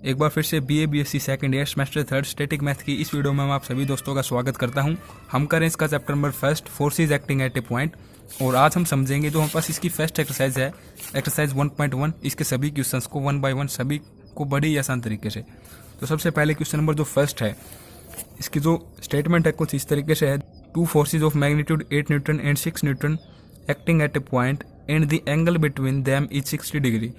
एक बार फिर से BA BSc second year semester third static math की इस वीडियो में मैं आप सभी दोस्तों का स्वागत करता हूं। हम करें इसका chapter number first, forces acting at a point. और आज हम समझेंगे जो हमारे पास इसकी फर्स्ट एक्सरसाइज है, एक्सरसाइज 1.1। इसके सभी क्वेश्चंस को 1 बाय 1 सभी को बड़ी ही आसान तरीके से। तो सबसे पहले क्वेश्चन नंबर जो फर्स्ट है, इसकी जो स्टेटमेंट है कुछ इस तरीके से है। 2 forces of magnitude 8 Newton and 6 Newton acting at a point and the angle between them is 60 degree.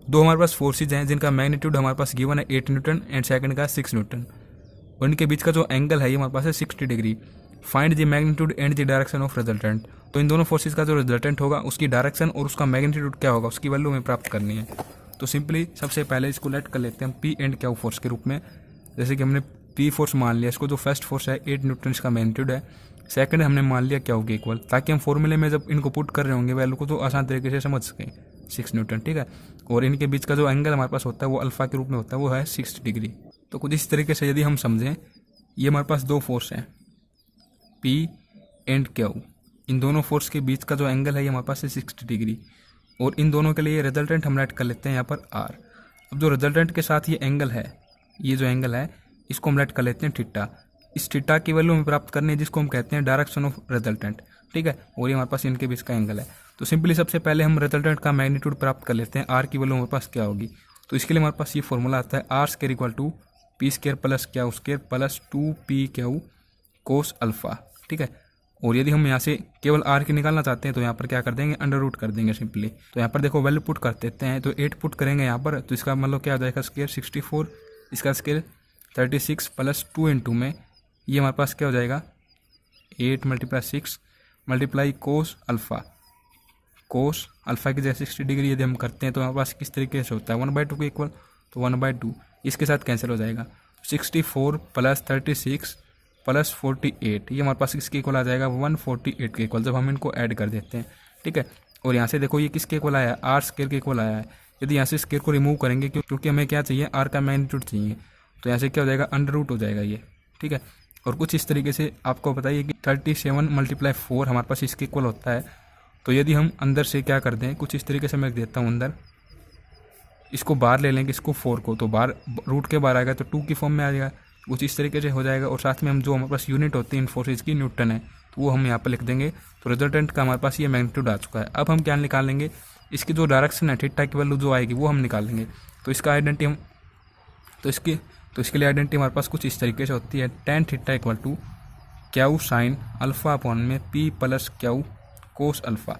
दो हमारे पास फोर्सेज हैं जिनका मैग्नीट्यूड हमारे पास गिवन है 8 न्यूटन एंड सेकंड का 6 न्यूटन, और इनके बीच का जो एंगल है ये हमारे पास है 60 degree. Find the magnitude and the direction of resultant. तो इन दोनों फोर्सेज का जो रिजल्टेंट होगा उसकी डायरेक्शन और उसका मैग्नीट्यूड क्या होगा उसकी वैल्यू हमें प्राप्त करनी है। तो सिंपली सबसे पहले इसको लेट कर लेते हैं हम पी एंड क्यू फोर्स के रूप में। जैसे कि हमने पी फोर्स मान लिया, इसको जो फर्स्ट फोर्स है 8 न्यूटन इसका मैग्नीट्यूड है, सेकंड हमने मान लिया क्या होगी इक्वल, ताकि हम फॉर्मूले में जब इनको पुट कर रहे होंगे वैल्यू को तो आसान तरीके से समझ सकें 6 न्यूटन, ठीक है। और इनके बीच का जो एंगल हमारे पास होता है वो अल्फा के रूप में होता है, वो है 60 डिग्री। तो कुछ इस तरीके से यदि हम समझें, ये हमारे पास दो फोर्स हैं पी एंड क्यू। इन दोनों फोर्स के बीच का जो एंगल है ये हमारे पास है 60 डिग्री, और इन दोनों के लिए रिजल्टेंट हम लेट कर लेते हैं यहाँ पर आर। अब जो रिजल्टेंट के साथ ये एंगल है, ये जो एंगल है इसको हम लेट कर लेते हैं थीटा। इस थीटा की वैल्यू हमें प्राप्त करनी है जिसको हम कहते हैं डायरेक्शन ऑफ रिजल्टेंट, ठीक है। और ये हमारे पास इनके बीच का एंगल है। तो सिंपली सबसे पहले हम रिजल्टेंट का मैग्नीट्यूड प्राप्त कर लेते हैं, आर की वैल्यू हमारे पास क्या होगी। तो इसके लिए हमारे पास ये फॉर्मूला आता है R square equal to P square plus Q square plus 2p Q cos alpha, ठीक है। और यदि हम यहाँ से केवल आर की निकालना चाहते हैं तो यहाँ पर क्या कर देंगे, अंडर रूट कर देंगे सिंपली। तो यहाँ पर देखो वैल्यू पुट कर देते हैं, तो 8 पुट करेंगे यहाँ पर, तो इसका मतलब क्या आ जाएगा स्क्वायर 64, इसका स्क्वायर 36 प्लस 2 इंटू में ये हमारे पास क्या हो जाएगा 8 × 6 multiply cos alpha. Cos alpha की जैसे 60 डिग्री यदि हम करते हैं तो हमारे पास किस तरीके से होता है 1/2 के इक्वल, तो 1/2 इसके साथ कैंसिल हो जाएगा। 64 प्लस 36 प्लस 48 ये हमारे पास किसके इक्वल आ जाएगा 148 के इक्वल, जब हम इनको ऐड कर देते हैं, ठीक है। और यहाँ से देखो ये किसके इक्वल आया है, आर स्क्वायर के इक्वल आया है। यदि यहाँ से स्क्वायर को रिमूव करेंगे क्योंकि हमें क्या चाहिए, आर का मैग्नीट्यूड चाहिए, तो यहाँ से क्या हो जाएगा अंडर रूट हो जाएगा ये, ठीक है। और कुछ इस तरीके से आपको बताइए कि 37 × 4 हमारे पास इसके इक्वल होता है। तो यदि हम अंदर से क्या कर दें, कुछ इस तरीके से मैं देता हूँ, अंदर इसको बाहर ले लेंगे, इसको 4 को, तो बाहर रूट के बाहर आएगा तो 2 की फॉर्म में आ जाएगा, कुछ इस तरीके से हो जाएगा। और साथ में हम जो हमारे पास यूनिट होती है इन फोर्सेज की न्यूटन है, तो वो हम यहाँ पर लिख देंगे। तो रिजल्टेंट का हमारे पास ये मैग्नीट्यूड आ चुका है। अब हम क्या निकालेंगे, इसकी जो डायरेक्शन है थीटा की वैल्यू जो आएगी वो हम निकाल लेंगे। तो इसका आइडेंटिटी हम तो इसके लिए आइडेंटिटी हमारे पास कुछ इस तरीके से होती है, tan theta equal to Q sine alpha upon में p plus Q cos alpha.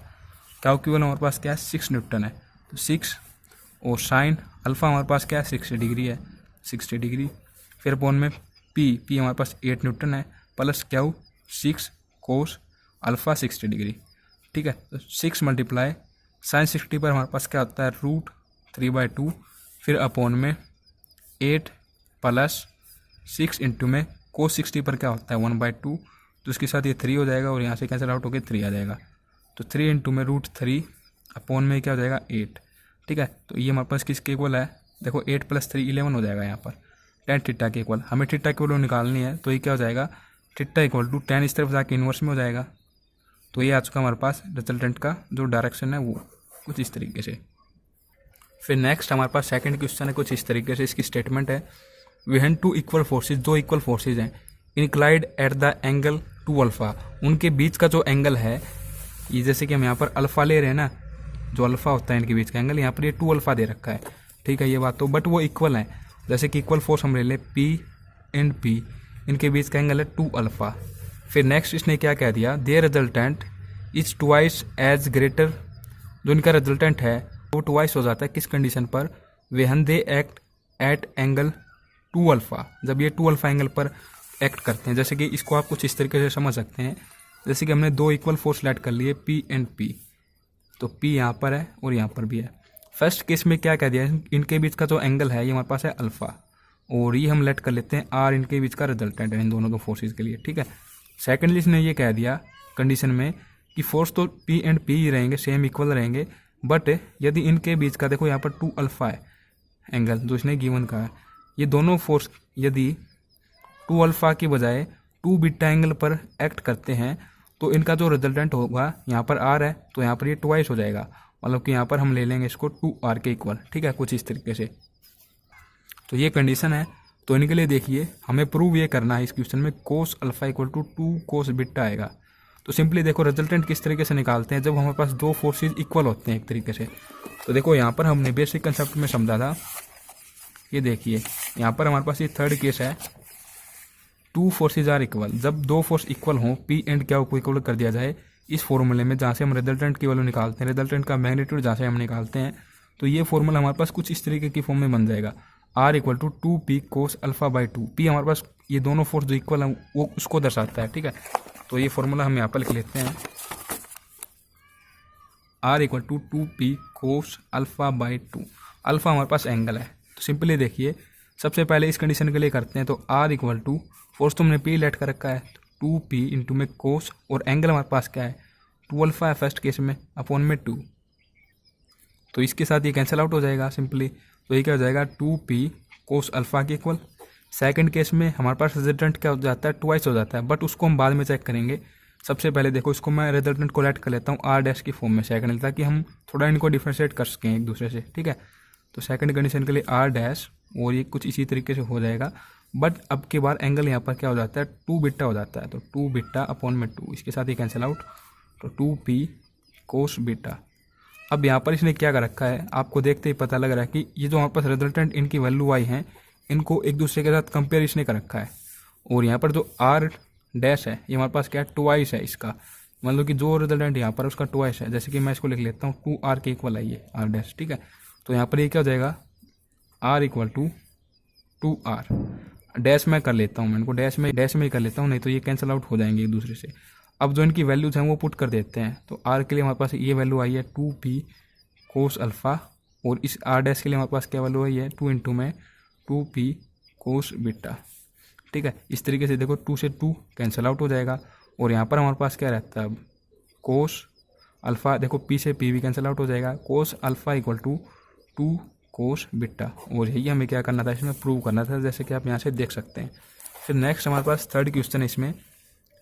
Q की वैल्यू हमारे पास क्या है 6 न्यूटन है, तो 6 और साइन अल्फा हमारे पास क्या है 60 डिग्री है, 60 डिग्री। फिर अपॉन में p हमारे पास 8 न्यूटन है plus Q 6 cos alpha 60 degree, ठीक है। तो 6 मल्टीप्लाई साइन 60 पर हमारे पास क्या होता है √3/2, फिर अपॉन में 8 प्लस 6 इंटू में कोस 60 पर क्या होता है 1/2, तो इसके साथ ये 3 हो जाएगा और यहाँ से कैंसिल आउट होकर 3 आ जाएगा। तो 3 इंटू में √3 अपॉन में क्या हो जाएगा 8, ठीक है। तो ये हमारे पास किसके इक्वल है, देखो 8 + 3 11 हो जाएगा यहाँ पर, tan थीटा के इक्वल। हमें थीटा की वैल्यू निकालनी है, तो ये क्या हो जाएगा थीटा इक्वल टू tan इस तरफ जाके इन्वर्स में हो जाएगा। तो ये आ चुका हमारे पास रिजल्टेंट का जो डायरेक्शन है वो कुछ इस तरीके से। फिर नेक्स्ट हमारे पास सेकंड क्वेश्चन है, कुछ इस तरीके से इसकी स्टेटमेंट है, when 2 equal forces, 2 equal forces हैं इंक्लाइड एट द एंगल 2 अल्फा, उनके बीच का जो एंगल है, ये जैसे कि हम यहाँ पर अल्फा ले रहे हैं ना, जो अल्फा होता है इनके बीच का एंगल, यहाँ पर ये 2 अल्फा दे रखा है, ठीक है ये बात। तो बट वो इक्वल है, जैसे कि इक्वल फोर्स हम ले लें P एंड P, इनके बीच का एंगल है 2 अल्फा। फिर नेक्स्ट इसने क्या कह दिया, their resultant is twice as greater, जो इनका रिजल्टेंट है वो ट्वाइस हो जाता है किस कंडीशन पर, when they act at angle 2 alpha, जब ये 2 अल्फा एंगल पर एक्ट करते हैं। जैसे कि इसको आप कुछ इस तरीके से समझ सकते हैं, जैसे कि हमने 2 इक्वल फोर्स लेट कर लिए P एंड P, तो P यहाँ पर है और यहाँ पर भी है। फर्स्ट केस में क्या कह दिया, इनके बीच का जो एंगल है ये हमारे पास है अल्फा, और ये हम लेट कर लेते हैं आर, इनके बीच का रिजल्टेंट है इन दोनों दो फोर्सेज के लिए, ठीक है। सेकेंडली इसने ये कह दिया कंडीशन में कि फोर्स तो P एंड P ही रहेंगे, सेम इक्वल रहेंगे, बट यदि इनके बीच का देखो यहाँ पर 2 अल्फा है एंगल जो इसने गिवन का है, ये दोनों फोर्स यदि 2 अल्फा की बजाय 2 बीटा एंगल पर एक्ट करते हैं तो इनका जो रिजल्टेंट होगा, यहाँ पर आर है तो यहाँ पर ये ट्वाइस हो जाएगा, मतलब कि यहाँ पर हम ले लेंगे इसको 2r के इक्वल, ठीक है, कुछ इस तरीके से। तो ये कंडीशन है। तो इनके लिए देखिए हमें प्रूव ये करना है इस क्वेश्चन में cos alpha equal to 2 cos beta आएगा। तो सिंपली देखो रिजल्टेंट किस तरीके से निकालते हैं, जब हमारे पास दो फोर्सेज इक्वल होते हैं एक तरीके से। तो देखो यहाँ पर हमने बेसिक कंसेप्ट में समझा था, ये देखिए यहाँ पर हमारे पास ये थर्ड केस है, 2 फोर्सेज आर इक्वल। जब दो फोर्स इक्वल हों, पी एंड क्या को इक्वल कर दिया जाए इस फॉर्मूले में जहाँ से हम रिजल्टेंट की वैल्यू निकालते हैं, रिजल्टेंट का मैग्नीट्यूड जहाँ से हम निकालते हैं, तो ये फॉर्मूला हमारे पास कुछ इस तरीके की फॉर्म में बन जाएगा, R equal to 2p cos alpha by 2। P हमारे पास ये दोनों फोर्स जो इक्वल है वो उसको दर्शाता है, ठीक है। तो ये फॉर्मूला हम यहाँ पर लिख लेते हैं, R equal to 2p cos alpha by 2। Alpha हमारे पास एंगल है। तो सिंपली देखिए सबसे पहले इस कंडीशन के लिए करते हैं, तो आर इक्वल टू फोर्स तुमने पी लेट कर रखा है, तो 2p इंटू में कोस, और एंगल हमारे पास क्या है 2 अल्फा है फर्स्ट केस में, अपॉन में 2। तो इसके साथ ये कैंसिल आउट हो जाएगा सिंपली। तो ये क्या हो जाएगा 2p कोस अल्फा के इक्वल। सेकंड केस में हमारे पास रिजल्टेंट क्या हो जाता है, ट्वाइस हो जाता है, बट उसको हम बाद में चेक करेंगे। सबसे पहले देखो इसको मैं रिजल्टेंट को लेट कर लेता हूँ आर डैश की फॉर्म में सेकंड, ताकि हम थोड़ा इनको डिफ्रेंशिएट कर सकें एक दूसरे से, ठीक है। तो सेकंड कंडीशन के लिए आर डैश, और ये कुछ इसी तरीके से हो जाएगा, बट अब के बाद एंगल यहाँ पर क्या हो जाता है 2 बीटा हो जाता है। तो 2 बीटा अपॉन में 2, इसके साथ ही कैंसिल आउट, तो 2p कोस बीटा। अब यहाँ पर इसने क्या कर रखा है, आपको देखते ही पता लग रहा है कि ये जो हमारे पास रिजल्टेंट इनकी वैल्यू आई हैं, इनको एक दूसरे के साथ कंपेयर इसने कर रखा है। और यहाँ पर जो आर डैश है ये हमारे पास क्या है ट्वाइस है इसका, मतलब कि जो रिजल्टेंट यहाँ पर उसका ट्वाइस है। जैसे कि मैं इसको लिख लेता हूँ 2r के इक्वल है ये आर डैश, ठीक है। तो यहाँ पर ये क्या हो जाएगा r equal to 2r dash में कर लेता हूँ, मैं इनको डैश में ही कर लेता हूँ, नहीं तो ये कैंसिल आउट हो जाएंगे एक दूसरे से। अब जो इनकी वैल्यूज हैं वो पुट कर देते हैं। तो r के लिए हमारे पास ये वैल्यू आई है 2p कोस अल्फ़ा, और इस r डैश के लिए हमारे पास क्या वैल्यू आई है 2 इंटू में 2p कोस बीटा, ठीक है। इस तरीके से देखो 2 से 2 कैंसिल आउट हो जाएगा, और यहाँ पर हमारे पास क्या रहता है अब कोस अल्फ़ा, देखो p से p भी कैंसिल आउट हो जाएगा, cos alpha equal to 2 cos beta. और यही हमें क्या करना था, इसमें प्रूव करना था, जैसे कि आप यहाँ से देख सकते हैं। फिर नेक्स्ट हमारे पास थर्ड क्वेश्चन है इसमें,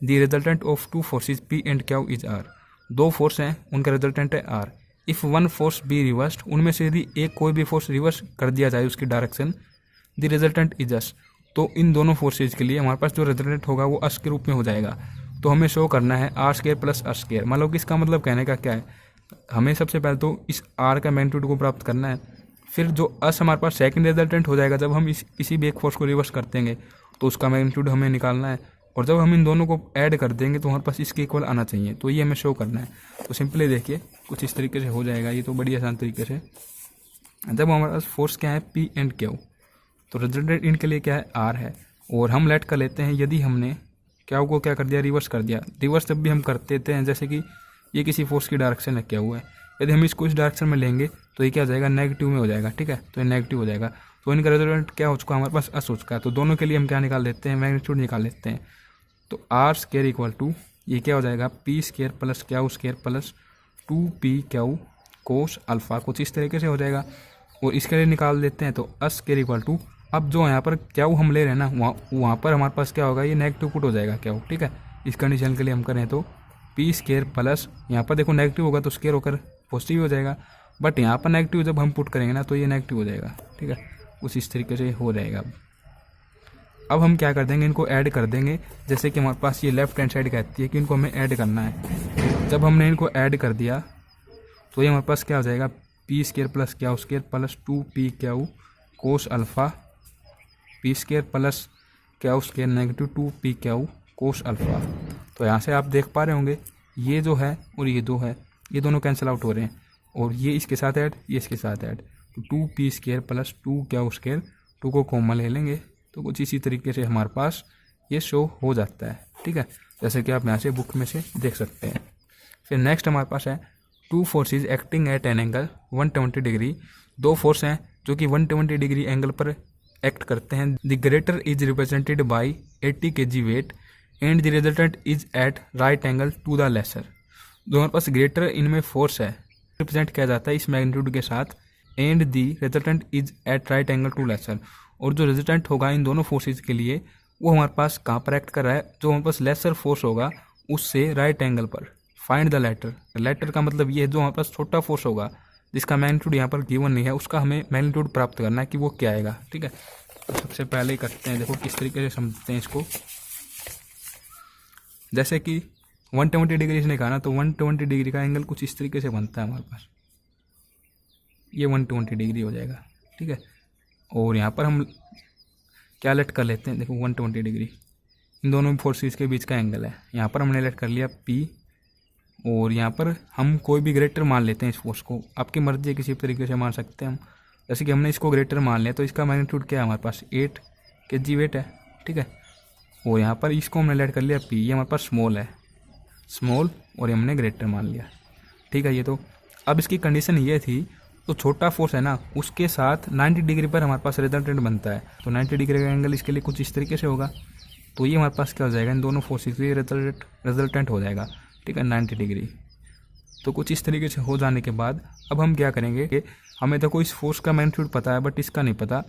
the resultant of 2 forces P and Q is R। दो फोर्स हैं, उनका रिजल्टेंट है R। If one force be reversed, उनमें से यदि एक कोई भी फोर्स रिवर्स कर दिया जाए उसकी डायरेक्शन, द रिजल्टेंट इज अस। तो इन दोनों फोर्सेज के लिए हमारे पास जो रिजल्टेंट होगा वो अस के रूप में हो जाएगा। तो हमें शो करना है R square plus S square. मतलब कि इसका मतलब कहने का क्या है, हमें सबसे पहले तो इस आर का मैग्नीट्यूड को प्राप्त करना है, फिर जो अस हमारे पास सेकंड रिजल्टेंट हो जाएगा जब हम किसी भी एक फोर्स को रिवर्स कर देंगे, तो उसका मैग्नीट्यूड हमें निकालना है, और जब हम इन दोनों को ऐड कर देंगे तो हमारे पास इसके इक्वल आना चाहिए। तो ये हमें शो करना है। तो सिंपली देखिए कुछ इस तरीके से हो जाएगा, ये तो बड़ी आसान तरीके से। जब हमारे पास फोर्स क्या है P एंड Q, तो रिजल्टेंट इनके लिए क्या है R है, और हम लेट कर लेते हैं यदि हमने Q को क्या कर दिया रिवर्स कर दिया। रिवर्स जब भी हम कर देते हैं, जैसे कि ये किसी फोर्स की डायरेक्शन में क्या हुआ है, यदि हम इसको इस डायरेक्शन में लेंगे तो ये क्या हो जाएगा नेगेटिव में हो जाएगा, ठीक है। तो ये नेगेटिव हो जाएगा, तो इनका रिजल्टेंट क्या हो चुका है हमारे पास अस हो चुका है। तो दोनों के लिए हम क्या निकाल लेते हैं, मैग्नीट्यूड निकाल लेते हैं। तो आर स्केयर इक्वल टू ये क्या हो जाएगा P square plus Q square plus 2pQ cos alpha, कुछ इस तरीके से हो जाएगा। और इसके लिए निकाल देते हैं, तो अस स्केयर इक्वल टू, अब जो यहाँ पर Q हम ले रहे हैं ना, वहाँ पर हमारे पास क्या होगा, ये नेगेटिव पुट हो जाएगा Q, ठीक है। इस कंडीशन के लिए हम करें तो P स्केयर प्लस, यहाँ पर देखो नेगेटिव होगा तो स्केयर होकर पॉजिटिव हो जाएगा, बट यहाँ पर नेगेटिव जब हम पुट करेंगे ना तो ये नेगेटिव हो जाएगा, ठीक है। कुछ इस तरीके से हो जाएगा। अब हम क्या कर देंगे, इनको ऐड कर देंगे। जैसे कि हमारे पास ये लेफ्ट हैंड साइड कहती है कि इनको हमें ऐड करना है। जब हमने इनको ऐड कर दिया तो ये हमारे पास क्या हो जाएगा P square plus Q square plus 2pQ cos alpha, P square plus Q square negative 2pQ cos alpha. तो यहाँ से आप देख पा रहे होंगे ये जो है और ये दो है, ये दोनों कैंसिल आउट हो रहे हैं, और ये इसके साथ ऐड, ये इसके साथ ऐड, तो 2p square plus 2Q square, 2 को कॉमन ले लेंगे, तो कुछ इसी तरीके से हमारे पास ये शो हो जाता है, ठीक है। जैसे कि आप यहाँ से बुक में से देख सकते हैं। फिर नेक्स्ट हमारे पास है 2 forces acting eight an angle 120 degree. दो फोर्स हैं जो कि 120 डिग्री एंगल पर एक्ट करते हैं। The greater is represented by 80 kg weight and the resultant is at right angle to the lesser. जो हमारे पास ग्रेटर इनमें फोर्स है रिप्रेजेंट किया जाता है इस मैग्नीट्यूड के साथ, and the resultant is at right angle to lesser. और जो रिजल्टेंट होगा इन दोनों फोर्सेज के लिए वो हमारे पास कहाँ पर एक्ट कर रहा है, जो हमारे पास लेसर फोर्स होगा उससे राइट एंगल पर। Find the latter. लेटर का मतलब ये है जो हमारे पास छोटा फोर्स होगा जिसका मैग्नीट्यूड यहाँ पर गिवन नहीं है उसका हमें मैग्नीट्यूड प्राप्त करना है कि वो क्या आएगा। ठीक है, तो सबसे पहले ही करते हैं, देखो किस तरीके से समझते हैं इसको। जैसे कि 120 डिग्री इसने कहा ना, तो 120 डिग्री का एंगल कुछ इस तरीके से बनता है हमारे पास, ये 120 डिग्री हो जाएगा। ठीक है, और यहाँ पर हम क्या लेट कर लेते हैं, देखो 120 डिग्री इन दोनों फोर्सेस के बीच का एंगल है। यहाँ पर हमने लेट कर लिया P, और यहाँ पर हम कोई भी ग्रेटर मान लेते हैं इस फोर्स को, आपकी मर्जी है किसी भी तरीके से मान सकते हैं हम। जैसे कि हमने इसको ग्रेटर मान लिया तो इसका मैग्नीट्यूड क्या है हमारे पास 8 kg वेट है। ठीक है, और यहाँ पर इसको हमने लेट कर लिया P, ये हमारे पास स्मॉल है, स्मॉल, और ये हमने ग्रेटर मान लिया। ठीक है, ये तो अब इसकी कंडीशन ये थी, तो छोटा फोर्स है ना उसके साथ 90 डिग्री पर हमारे पास रिजल्टेंट बनता है, तो 90 डिग्री का एंगल इसके लिए कुछ इस तरीके से होगा। तो ये हमारे पास क्या हो जाएगा, इन दोनों फोर्सेस के रिजल्टेंट हो जाएगा। ठीक है, 90 डिग्री। तो कुछ इस तरीके से हो जाने के बाद अब हम क्या करेंगे कि हमें देखो इस फोर्स का मैग्नीट्यूड पता है बट इसका नहीं पता,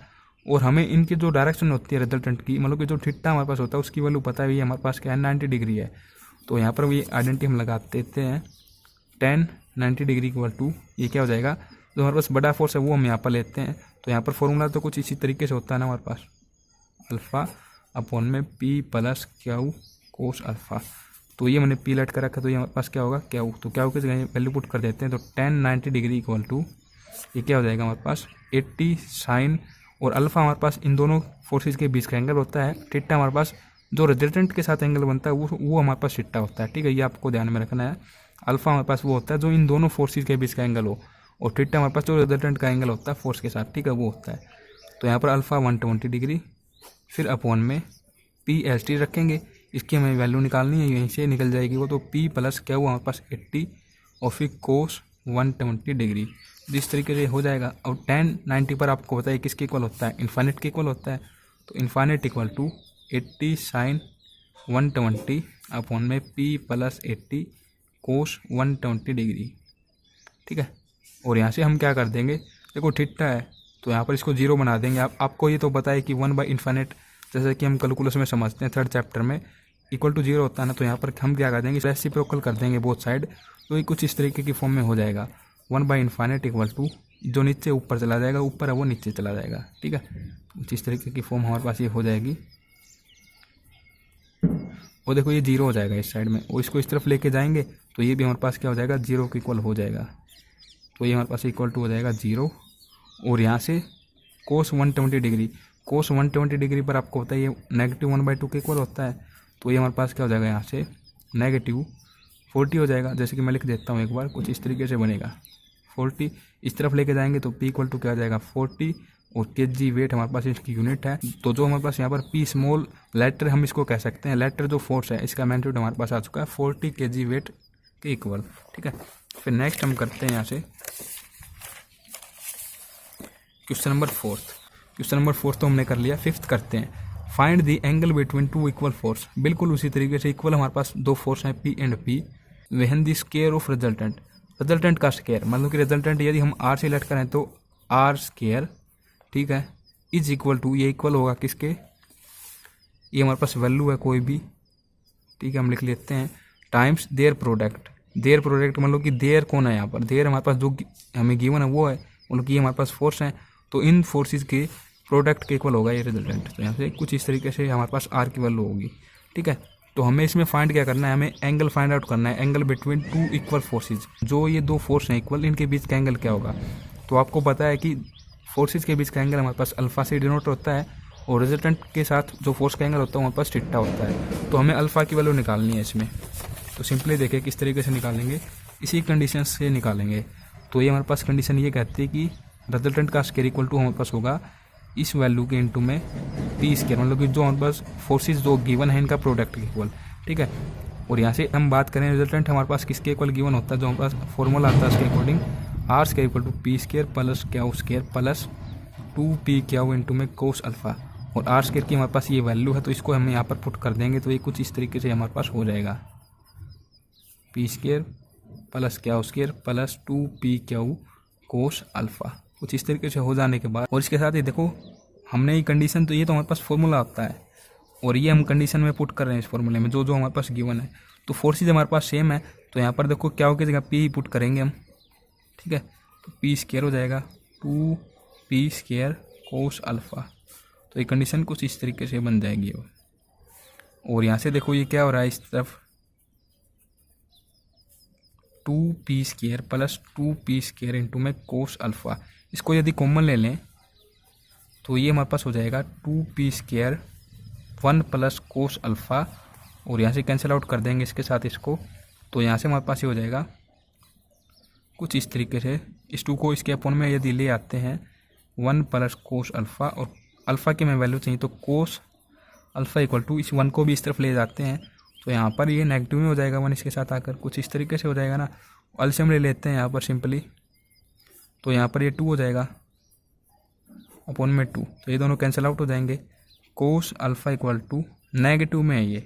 और हमें इनकी जो डायरेक्शन होती है रिजल्टेंट की, मतलब कि जो थीटा हमारे पास होता है उसकी वैल्यू पता है, ये हमारे पास क्या है 90 डिग्री है। तो यहाँ पर ये आइडेंटिटी हम लगा देते हैं, 10 90 डिग्री इक्वल टू ये क्या हो जाएगा, जो हमारे पास बड़ा फोर्स है वो हम यहाँ पर लेते हैं। तो यहाँ पर फॉर्मूला तो कुछ इसी तरीके से होता है ना हमारे पास, अल्फ़ा अपॉन में P प्लस क्यू कोस अल्फ़ा। तो ये मैंने P लेट कर रखा, तो ये हमारे पास क्या होगा क्यू, तो क्यू की जगह वैल्यू पुट कर देते हैं। तो 10 90 डिग्री इक्वल टू ये क्या हो जाएगा हमारे पास 80 साइन, और अल्फ़ा हमारे पास इन दोनों फोर्सेस के बीच का एंगल होता है। थीटा हमारे पास जो रिजल्टेंट के साथ एंगल बनता है वो हमारे पास थीटा होता है। ठीक है, ये आपको ध्यान में रखना है। अल्फ़ा हमारे पास वो होता है जो इन दोनों फोर्सेस के बीच का एंगल हो, और थीटा हमारे पास जो रिजल्टेंट का एंगल होता है फोर्स के साथ, ठीक है, वो होता है। तो यहाँ पर अल्फ़ा 120 डिग्री, फिर अपॉन में PST रखेंगे, इसकी हमें वैल्यू निकालनी है, यहीं से निकल जाएगी वो। तो P प्लस क्या हुआ हमारे पास 80, और फिर कोस 120 डिग्री, जिस तरीके से हो जाएगा। और 10 90 पर आपको पता है किसके इक्वल होता है, इन्फाइनेट के इक्वल होता है। तो infinite equal to 80 sine 120 upon में P प्लस 80 कोस 120 डिग्री। ठीक है, और यहाँ से हम क्या कर देंगे, देखो थीटा है तो यहाँ पर इसको 0 बना देंगे। आपको ये तो पता है कि 1/इन्फाइनेट, जैसे कि हम कैलकुलस में समझते हैं 3rd चैप्टर में, इक्वल टू 0 होता है ना। तो यहाँ पर हम क्या कर देंगे, रेसिप्रोकल कर देंगे बोथ साइड, तो ये कुछ इस तरीके की फॉर्म में हो जाएगा। 1/इन्फाइनेट इक्वल टू जो नीचे ऊपर चला जाएगा, ऊपर है वो नीचे चला जाएगा। ठीक है, कुछ इस तरीके की फॉर्म हमारे पास ये हो जाएगी। और देखो ये 0 हो जाएगा इस साइड में, और इसको इस तरफ लेके जाएंगे तो ये भी हमारे पास क्या हो जाएगा 0 के इक्वल हो जाएगा। तो ये हमारे पास इक्वल टू हो जाएगा 0, और यहाँ से कोस 120 डिग्री, कोस 120 डिग्री पर आपको होता है ये -1/2 के इक्वल होता है। तो ये हमारे पास क्या हो जाएगा, यहाँ से -40 हो जाएगा। जैसे कि मैं लिख देता हूँ एक बार, कुछ इस तरीके से बनेगा 40, इस तरफ लेके जाएंगे तो P इक्वल टू क्या हो जाएगा 40, और kg वेट हमारे पास इसकी यूनिट है। तो जो हमारे पास यहाँ पर P स्मॉल लेटर हम इसको कह सकते हैं, लेटर जो फोर्स है इसका मैग्नीट्यूड हमारे पास आ चुका है 40 kg वेट के इक्वल। ठीक है, फिर नेक्स्ट हम करते हैं यहाँ से क्वेश्चन नंबर 4। क्वेश्चन नंबर 4 तो हमने कर लिया। 5th करते हैं, find the angle between two equal force. बिल्कुल उसी तरीके से इक्वल हमारे पास दो फोर्स हैं P and P, when the square of resultant, resultant का स्क्वायर, मतलब कि रिजल्टेंट यदि हम R से लेट करें तो R स्क्वायर, ठीक है, इज इक्वल टू, ये इक्वल होगा किसके, ये हमारे पास वैल्यू है कोई भी, ठीक है, हम लिख लेते हैं, times their product. Their product मतलब कि देयर कौन है यहाँ पर, देयर हमारे पास जो हमें गिवन है वो है, मतलब कि ये हमारे पास फोर्स है, तो इन फोर्सेस के प्रोडक्ट के इक्वल होगा ये रिजल्टेंट। तो यहाँ से कुछ इस तरीके से हमारे पास R की वैल्यू होगी। ठीक है, तो हमें इसमें फाइंड क्या करना है, हमें एंगल फाइंड आउट करना है, angle between two equal forces. जो ये दो फोर्स हैं इक्वल, इनके बीच का एंगल क्या होगा। तो आपको पता है कि फोर्सेज के बीच का एंगल हमारे पास अल्फा से डिनोट होता है, और रिजल्टेंट के साथ जो फोर्स का एंगल होता है हमारे पास थीटा होता है। तो हमें अल्फा की वैल्यू निकालनी है इसमें। तो सिंपली देखिए किस तरीके से निकालेंगे, इसी कंडीशन से निकालेंगे। तो ये हमारे पास कंडीशन ये कहती है कि रिजल्टेंट का स्क्वायर इक्वल टू हमारे पास होगा इस वैल्यू के इनटू में P स्क्वायर, मतलब कि जो हमारे पास फोर्सेज जो गिवन है इनका प्रोडक्ट के इक्वल। ठीक है, और यहाँ से हम बात करें रिजल्टेंट हमारे पास किसके इक्वल गिवन होता है, जो हमारे पास फॉर्मूला आता है उसके according R square equal to P square plus Q square plus 2P Q into में कोस अल्फा, और R स्क्वायर की हमारे पास ये वैल्यू है, तो इसको हम यहाँ पर पुट कर देंगे। तो ये कुछ इस तरीके से हमारे पास हो जाएगा, P square plus Q square plus 2P Q cos alpha. कुछ इस तरीके से हो जाने के बाद, और इसके साथ ही देखो हमने ये कंडीशन, तो ये तो हमारे पास फॉर्मूला होता है, और ये हम कंडीशन में पुट कर रहे हैं इस फॉर्मूले में जो जो हमारे पास गिवन है। तो फोर्सेज हमारे पास सेम है, तो यहाँ पर देखो क्या हो की जगह P ही पुट करेंगे हम। ठीक है, तो पी स्क्वायर हो जाएगा 2p स्क्वायर कोस अल्फ़ा। तो ये कंडीशन कुछ इस तरीके से बन जाएगी। और यहाँ से देखो ये क्या हो रहा है, इस तरफ 2p square plus 2p square into में कोस अल्फ़ा, इसको यदि कॉमन ले लें तो ये हमारे पास हो जाएगा 2p square 1 plus cos alpha. और यहाँ से कैंसिल आउट कर देंगे इसके साथ इसको, तो यहाँ से हमारे पास ये हो जाएगा कुछ इस तरीके से। इस 2 को इसके अपॉन में यदि ले आते हैं 1 प्लस कोस अल्फ़ा, और अल्फ़ा की हमें वैल्यू चाहिए तो कोस अल्फ़ा इक्वल टू इस 1 को भी इस तरफ ले जाते हैं तो यहाँ पर ये नेगेटिव में हो जाएगा 1 इसके साथ आकर, कुछ इस तरीके से हो जाएगा ना। एलसीएम ले लेते हैं यहाँ पर सिंपली, तो यहाँ पर ये 2 हो जाएगा अपॉन में 2, तो ये दोनों कैंसिल आउट हो जाएंगे। Cos alpha equal to negative में है ये,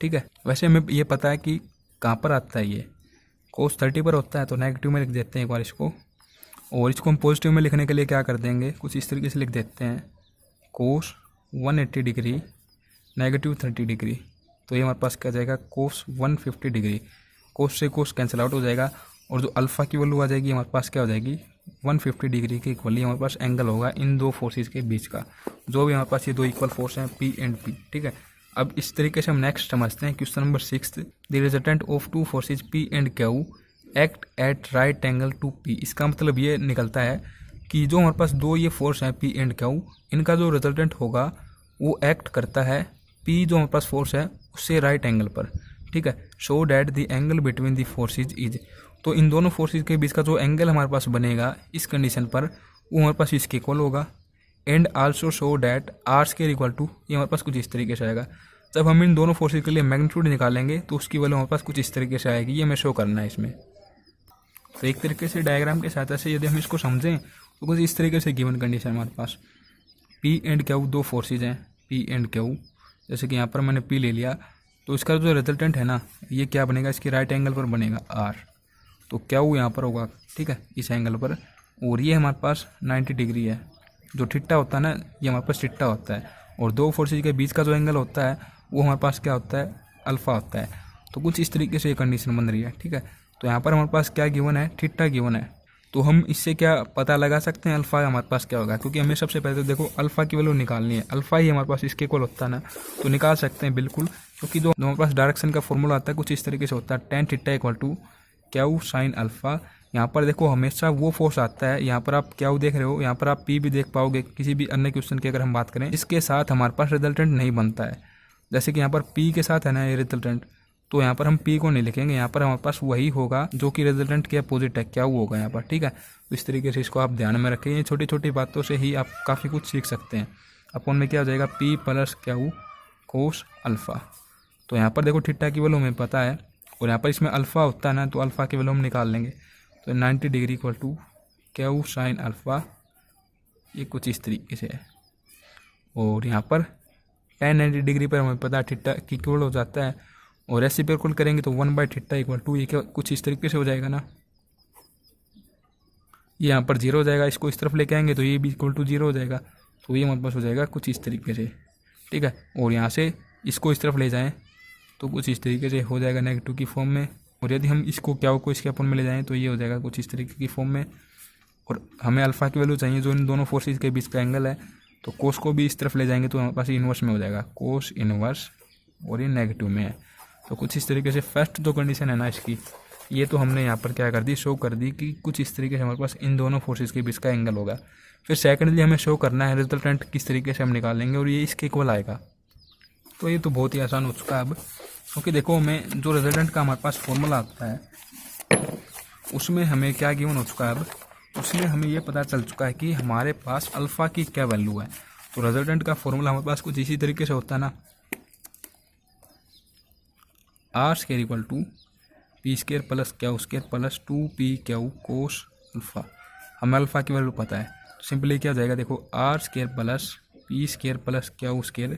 ठीक है। वैसे हमें ये पता है कि कहाँ पर आता है, ये कोस 30 पर होता है, तो नेगेटिव में लिख देते हैं एक बार इसको। और इसको हम पॉजिटिव में लिखने के लिए क्या कर देंगे, कुछ इस तरीके से लिख देते हैं कोस 180 डिग्री नेगेटिव 30 डिग्री, तो ये हमारे पास क्या जाएगा कोस 150 डिग्री। कोस से कोस कैंसिल आउट हो जाएगा, और जो अल्फ़ा की वैल्यू आ जाएगी हमारे पास क्या हो जाएगी 150 डिग्री के इक्वली हमारे पास एंगल होगा इन दो फोर्सेस के बीच का, जो भी हमारे पास ये दो इक्वल फोर्स हैं P एंड P, ठीक है। अब इस तरीके से हम नेक्स्ट समझते हैं question number 6। The resultant of 2 forces P and Q act at right angle to P। इसका मतलब ये निकलता है कि जो हमारे पास दो ये फोर्स हैं P एंड Q, इनका जो रिजल्टेंट होगा वो एक्ट करता है P जो हमारे पास फोर्स है उससे राइट एंगल पर, ठीक है। Show that the angle between the forces is, तो इन दोनों फोर्सेज के बीच का जो एंगल हमारे पास बनेगा इस कंडीशन पर वो हमारे पास इसके इक्वल होगा। And also show that R square equal to, ये हमारे पास कुछ इस तरीके से आएगा। जब हम इन दोनों फोर्सेज के लिए मैग्नीट्यूड निकालेंगे तो उसकी वैल्यू हमारे पास कुछ इस तरीके से आएगी, ये हमें शो करना है इसमें। तो एक तरीके से डायग्राम के सहायता से यदि हम इसको समझें तो कुछ इस तरीके से गिवन कंडीशन हमारे पास P एंड Q दो फोर्सेज हैं P एंड Q, जैसे कि यहाँ पर मैंने P ले लिया, तो इसका जो रिजल्टेंट है ना ये क्या बनेगा, इसके राइट एंगल पर बनेगा R, तो Q यहाँ पर होगा, ठीक है, इस एंगल पर। और ये हमारे पास 90 डिग्री है, जो ठिट्टा होता है ना ये हमारे पास ठिट्टा होता है, और दो फोर्सेज के बीच का जो एंगल होता है वो हमारे पास क्या होता है अल्फ़ा होता है। तो कुछ इस तरीके से ये कंडीशन बन रही है, ठीक है। तो यहाँ पर हमारे पास क्या गिवन है, ठिट्टा गिवन है, तो हम इससे क्या पता लगा सकते हैं अल्फ़ा हमारे पास क्या होगा, क्योंकि हमें सबसे पहले तो देखो अल्फ़ा की वैल्यू निकालनी है, अल्फ़ा ही हमारे पास इसके इक्वल होता है ना, तो निकाल सकते हैं बिल्कुल, क्योंकि जो हमारे पास डायरेक्शन का फॉर्मूला आता है कुछ इस तरीके से होता है tan theta equal to Q sine alpha. यहाँ पर देखो हमेशा वो फोर्स आता है, यहाँ पर आप Q देख रहे हो, यहाँ पर आप P भी देख पाओगे किसी भी अन्य क्वेश्चन की अगर हम बात करें, इसके साथ हमारे पास रिजल्टेंट नहीं बनता है। जैसे कि यहाँ पर P के साथ है ना ये रिजल्टेंट, तो यहाँ पर हम P को नहीं लिखेंगे, यहाँ पर हमारे पास वही होगा जो कि रिजल्टेंट के अपोजिट है, क्या होगा यहाँ पर, ठीक है। तो इस तरीके से इसको आप ध्यान में रखें, ये छोटी छोटी बातों से ही आप काफ़ी कुछ सीख सकते हैं। अपन में क्या हो जाएगा P plus Q cos alpha. तो यहाँ पर देखो थीटा की वैल्यू हमें पता है, और यहाँ पर इसमें अल्फ़ा होता है ना, तो अल्फ़ा की वैल्यू हम निकाल लेंगे। तो 90 degree equal to Q sine alpha, ये कुछ इस तरीके से है। और यहाँ पर tan 90 डिग्री पर हमें पता है थीटा की इक्वल हो जाता है, और रेसिप्रोकल करेंगे तो 1/θ इक्वल टू, ये कुछ इस तरीके से हो जाएगा ना, ये यहाँ पर 0 हो जाएगा, इसको इस तरफ लेके आएंगे तो ये भी इक्वल टू 0 हो जाएगा, तो ये हमारे पास हो जाएगा कुछ इस तरीके से, ठीक है। और यहाँ से इसको इस तरफ ले जाएं तो कुछ इस तरीके से हो जाएगा नेगेटिव की फॉर्म में, और यदि हम इसको Q को इसके अपन में ले जाएं तो ये हो जाएगा कुछ इस तरीके की फॉर्म में। और हमें अल्फ़ा की वैल्यू चाहिए जो इन दोनों फोर्सेज के बीच का एंगल है, तो कोस को भी इस तरफ ले जाएंगे तो हमारे पास इन्वर्स में हो जाएगा कोस इन्वर्स, और ये नेगेटिव में है। तो कुछ इस तरीके से फर्स्ट जो कंडीशन है ना इसकी, ये तो हमने यहाँ पर क्या कर दी, शो कर दी कि कुछ इस तरीके से हमारे पास इन दोनों फोर्सेज के बीच का एंगल होगा। फिर सेकेंडली हमें शो करना है रिजल्टेंट किस तरीके से हम निकालेंगे, और ये इसके इक्वल आएगा। तो ये तो बहुत ही आसान हो चुका है अब, क्योंकि देखो हमें जो रिजल्टेंट का हमारे पास फॉर्मूला आता है उसमें हमें क्या गिवन हो चुका है, अब उसमें हमें ये पता चल चुका है कि हमारे पास अल्फ़ा की क्या वैल्यू है। तो रिजल्टेंट का फॉर्मूला हमारे पास कुछ इसी तरीके से होता है ना, R square equal to P square plus Q square plus 2PQ cos alpha. हमें अल्फ़ा की वैल्यू पता है, तो सिंपली क्या हो जाएगा, देखो R square plus P square plus Q square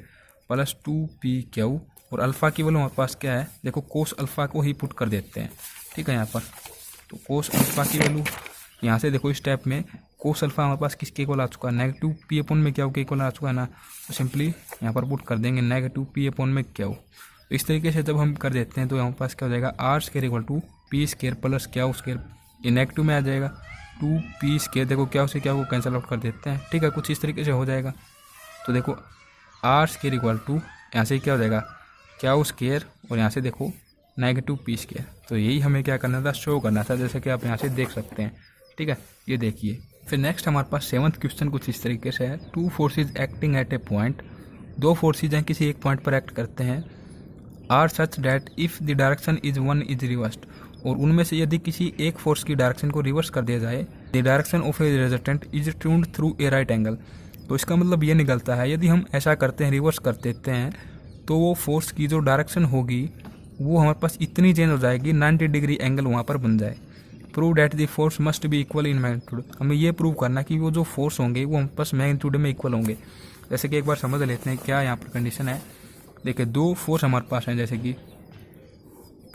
plus 2PQ, और अल्फ़ा की वैल्यू हमारे पास क्या है, देखो कोस अल्फ़ा को ही पुट कर देते हैं, ठीक है। यहाँ पर तो कोस अल्फ़ा की वैल्यू यहाँ से देखो इस स्टेप में कोस अल्फ़ा हमारे पास किसके इक्वल आ चुका है, नेगेटिव P अपॉन में Q के इक्वल आ चुका है ना, तो सिंपली यहाँ पर पुट कर देंगे नेगेटिव P अपॉन में Q। तो इस तरीके से जब हम कर देते हैं तो हमारे पास क्या हो जाएगा R square equal to P square plus Q square, ये नेगेटिव में आ जाएगा, टू पी स्केयर, देखो क्या उसे क्या वो कैंसिल आउट कर देते हैं, ठीक है, कुछ इस तरीके से हो जाएगा। तो देखो आर स्केयर इक्वल टू यहाँ से क्या हो जाएगा क्या स्केयर और यहाँ से देखो नेगेटिव पी स्केयर। तो यही हमें क्या करना था, शो करना था, जैसे कि आप यहाँ से देख सकते हैं, ठीक है, ये देखिए। फिर नेक्स्ट हमारे पास 7th क्वेश्चन कुछ इस तरीके से है। Two forces acting at a point, दो फोर्सेज हैं किसी एक पॉइंट पर एक्ट करते हैं, are such that if the direction is one is reversed, और उनमें से यदि किसी एक फोर्स की डायरेक्शन को रिवर्स कर दिया जाए, the direction of A resultant is tuned through a right angle. तो इसका मतलब ये निकलता है यदि हम ऐसा करते हैं, रिवर्स कर देते हैं, तो वो फोर्स की जो डायरेक्शन होगी वो हमारे पास इतनी चेंज हो जाएगी 90 डिग्री एंगल वहाँ पर बन जाए। Prove that the force must be equal in magnitude, हमें ये प्रूव करना कि वो जो फोर्स होंगे वो हमारे पास मैग्नीट्यूड में इक्वल होंगे। जैसे कि एक बार समझ लेते हैं क्या यहाँ पर कंडीशन है। देखिए दो फोर्स हमारे पास हैं, जैसे कि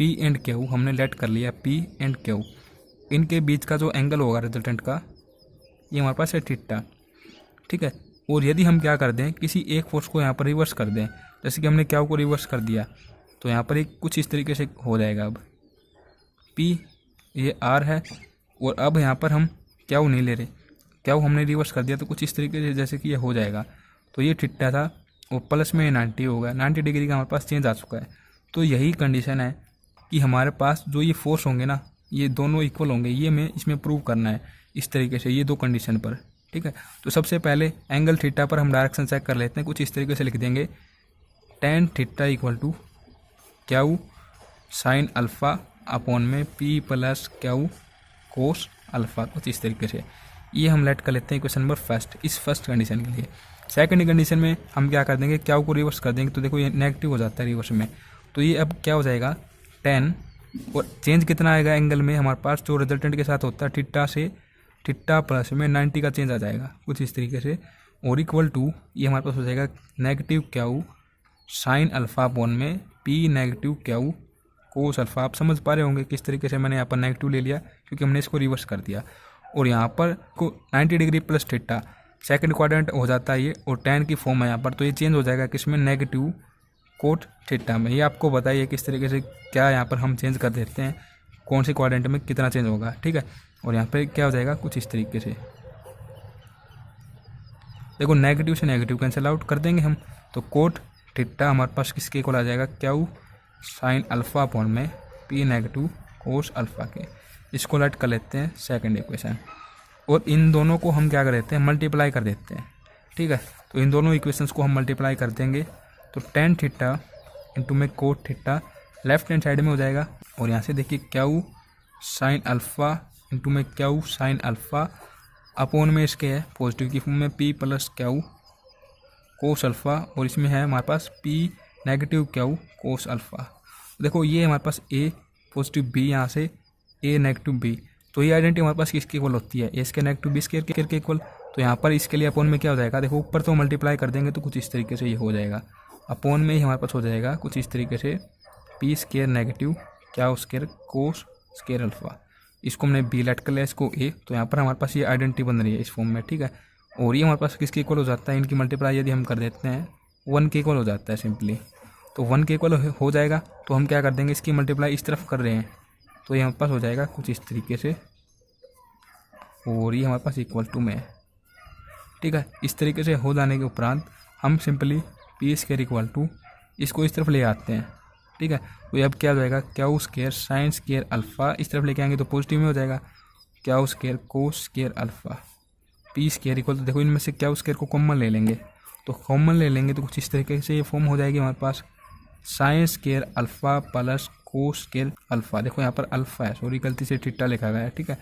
P एंड Q, हमने लेट कर लिया P एंड Q, इनके बीच का जो एंगल होगा रिजल्टेंट का ये हमारे पास है थीटा, ठीक है। और यदि हम क्या कर दें, किसी एक फोर्स को यहाँ पर रिवर्स कर दें, जैसे कि हमने Q को रिवर्स कर दिया, तो यहाँ पर एक कुछ इस तरीके से हो जाएगा। अब P ये R है और अब यहाँ पर हम Q नहीं ले रहे, Q हमने रिवर्स कर दिया, तो कुछ इस तरीके से जैसे कि ये हो जाएगा। तो ये थीटा था और प्लस में 90 होगा, 90 डिग्री का हमारे पास चेंज आ चुका है। तो यही कंडीशन है कि हमारे पास जो ये फोर्स होंगे ना ये दोनों इक्वल होंगे, ये हमें इसमें प्रूव करना है इस तरीके से, ये दो कंडीशन पर, ठीक है। तो सबसे पहले एंगल थीटा पर हम डायरेक्शन चेक कर लेते हैं, कुछ इस तरीके से लिख देंगे tan theta equal to Q sine alpha upon में P plus Q cos alpha, कुछ इस तरीके से। ये हम लेट कर लेते हैं क्वेश्चन नंबर फर्स्ट, इस फर्स्ट कंडीशन के लिए। सेकंड कंडीशन में हम क्या कर देंगे, Q को रिवर्स कर देंगे, तो देखो ये नेगेटिव हो जाता है रिवर्स में, तो ये अब क्या हो जाएगा tan, और चेंज कितना आएगा एंगल में हमारे पास जो रिजल्टेंट के साथ होता है थीटा से थीटा प्लस में 90 का चेंज आ जाएगा कुछ इस तरीके से, और इक्वल टू ये हमारे पास हो जाएगा negative Q sine alpha upon में P negative Q cos alpha. आप समझ पा रहे होंगे किस तरीके से मैंने यहाँ पर नेगेटिव ले लिया, क्योंकि हमने इसको रिवर्स कर दिया। और यहाँ पर को 90 degree plus theta second quadrant हो जाता है ये, और tan की फॉर्म है यहाँ पर, तो ये चेंज हो जाएगा किसमें, नेगेटिव कोट थीटा में। ये आपको बताइए किस तरीके से क्या यहाँ पर हम चेंज कर देते हैं, कौन सी क्वाड्रेंट में कितना चेंज होगा, ठीक है। और यहाँ पे क्या हो जाएगा कुछ इस तरीके से, देखो नेगेटिव से नेगेटिव कैंसिल आउट कर देंगे हम, तो कोट थीटा हमारे पास किसके इक्वल आ जाएगा Q साइन अल्फ़ा अपॉन में P नेगेटिव कोस अल्फ़ा के। इसको लेट कर लेते हैं सेकंड इक्वेशन, और इन दोनों को हम क्या कर देते हैं, मल्टीप्लाई कर देते हैं, ठीक है। तो इन दोनों इक्वेशंस को हम मल्टीप्लाई कर देंगे, तो tan थीटा इंटू में cot theta left hand side में हो जाएगा, और यहाँ से देखिए Q साइन अल्फ़ा इंटू में Q साइन अल्फ़ा अपॉन में इसके है पॉजिटिव की फॉर्म में P plus Q cos alpha, और इसमें है हमारे पास P negative Q cos alpha. देखो ये हमारे पास A पॉजिटिव B, यहाँ से A नेगेटिव B, तो ये आइडेंटिटी हमारे पास किसके इक्वल होती है, A square negative B square के इक्वल। तो यहाँ पर इसके लिए अपॉन में क्या हो जाएगा, देखो ऊपर तो मल्टीप्लाई कर देंगे तो कुछ इस तरीके से ये हो जाएगा, अपॉन में ही हमारे पास हो जाएगा कुछ इस तरीके से P square negative Q square कोस स्केयर अल्फ़ा। इसको हमने B लेट कर लिया, इसको A, तो यहाँ पर हमारे पास ये आइडेंटिटी बन रही है इस फॉर्म में, ठीक है। और ये हमारे पास किसके इक्वल हो जाता है, इनकी मल्टीप्लाई यदि हम कर देते हैं 1 के इक्वल हो जाता है सिंपली, तो 1 के इक्वल हो जाएगा। तो हम क्या कर देंगे, इसकी मल्टीप्लाई इस तरफ कर रहे हैं, तो ये हमारे पास हो जाएगा कुछ इस तरीके से, और ये हमारे पास इक्वल टू में है, ठीक है। इस तरीके से हो जाने के उपरांत हम simply P square equal to इसको इस तरफ ले आते हैं, ठीक है। तो अब क्या हो जाएगा Q square sine square alpha, इस तरफ लेके आएंगे तो पॉजिटिव में हो जाएगा Q स्केयर कोस square alpha P square equal, तो देखो इनमें से Q स्केयर को कॉमन ले लेंगे, तो कॉमन ले लेंगे तो कुछ इस तरीके से ये फॉर्म हो जाएगी हमारे पास sin square alpha plus cos square alpha. देखो यहाँ पर अल्फ़ा है, सॉरी गलती से थीटा लिखा गया है, ठीक है।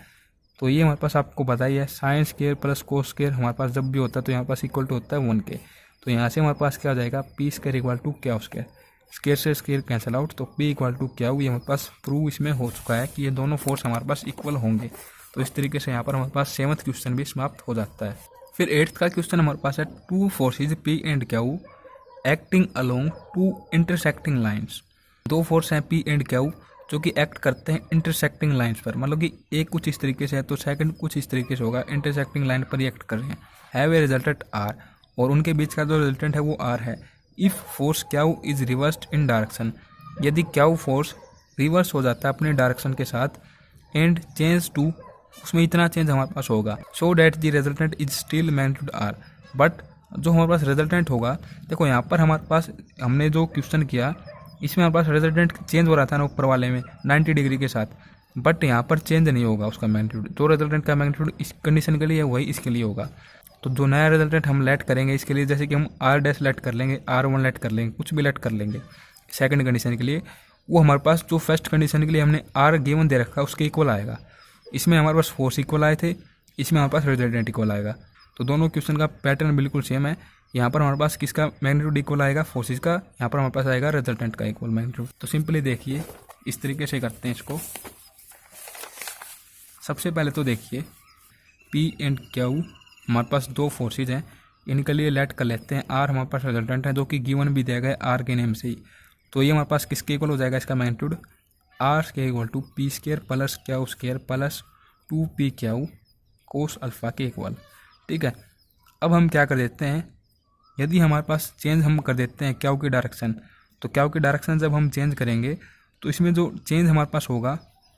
तो ये हमारे पास आपको पता ही है, sine square plus cos square हमारे पास जब भी होता है तो यहाँ पास इक्वल टू होता है 1 के। तो यहाँ से हमारे पास क्या हो जाएगा, P square equal to Q square, square से स्केयर कैंसिल आउट, तो P इक्वल टू Q, ये हमारे पास प्रूव इसमें हो चुका है कि ये दोनों फोर्स हमारे पास इक्वल होंगे। तो इस तरीके से यहाँ पर हमारे पास 7th क्वेश्चन भी समाप्त हो जाता है। फिर 8th का क्वेश्चन हमारे पास है, two forces P and Q acting along two intersecting lines. दो फोर्स हैं P एंड Q जो कि एक्ट करते हैं इंटरसेक्टिंग लाइन्स पर, मतलब कि एक कुछ इस तरीके से है तो सेकंड कुछ इस तरीके से होगा, इंटरसेक्टिंग लाइन पर ही एक्ट कर रहे हैं। हैव ए रिजल्टेंट R, और उनके बीच का जो रिजल्टेंट है वो R है। If force Q is reversed in direction, यदि Q फोर्स रिवर्स हो जाता है अपने डायरेक्शन के साथ, एंड चेंज टू उसमें इतना चेंज हमारे पास होगा। So that the resultant is still magnitude R. But जो हमारे पास रिजल्टेंट होगा, देखो यहाँ पर हमारे पास हमने जो क्वेश्चन किया इसमें हमारे पास रिजल्टेंट चेंज हो रहा था ना ऊपर वाले में 90 डिग्री के साथ, बट यहाँ पर चेंज नहीं होगा उसका मैग्नीट्यूड। जो रिजल्टेंट का मैग्नीट्यूड इस कंडीशन के लिए है वही इसके लिए होगा। तो जो नया रिजल्टेंट हम लेट करेंगे इसके लिए, जैसे कि हम आर डैश लेट कर लेंगे, R1 लेट कर लेंगे, कुछ भी लेट कर लेंगे सेकंड कंडीशन के लिए, वो हमारे पास जो फर्स्ट कंडीशन के लिए हमने R गिवन दे रखा है उसके इक्वल आएगा। इसमें हमारे पास फोर्स इक्वल आए थे, इसमें हमारे पास रिजल्टेंट इक्वल आएगा। तो दोनों क्वेश्चन का पैटर्न बिल्कुल सेम है। यहाँ पर हमारे पास किसका मैग्नीट्यूड इक्वल आएगा, फोर्सेस का, यहाँ पर हमारे पास आएगा रिजल्टेंट का इक्वल मैग्नीट्यूड। तो सिंपली देखिए इस तरीके से करते हैं इसको। सबसे पहले तो देखिए P एंड Q हमारे पास दो फोर्सेज हैं, इनके लिए लेट कर लेते हैं। R हमारे पास रिजल्टेंट है जो कि गिवन भी दिया गया R के नेम से ही। तो ये हमारे पास किसके इक्वल हो जाएगा, इसका मैग्नीट्यूड R के equal to P square plus Q square plus 2PQ cos alpha के इक्वल। ठीक है, अब हम क्या कर देते हैं, यदि हमारे पास चेंज हम कर देते हैं Q की डायरेक्शन, तो Q की डायरेक्शन जब हम चेंज करेंगे तो इसमें जो चेंज हमारे पास होगा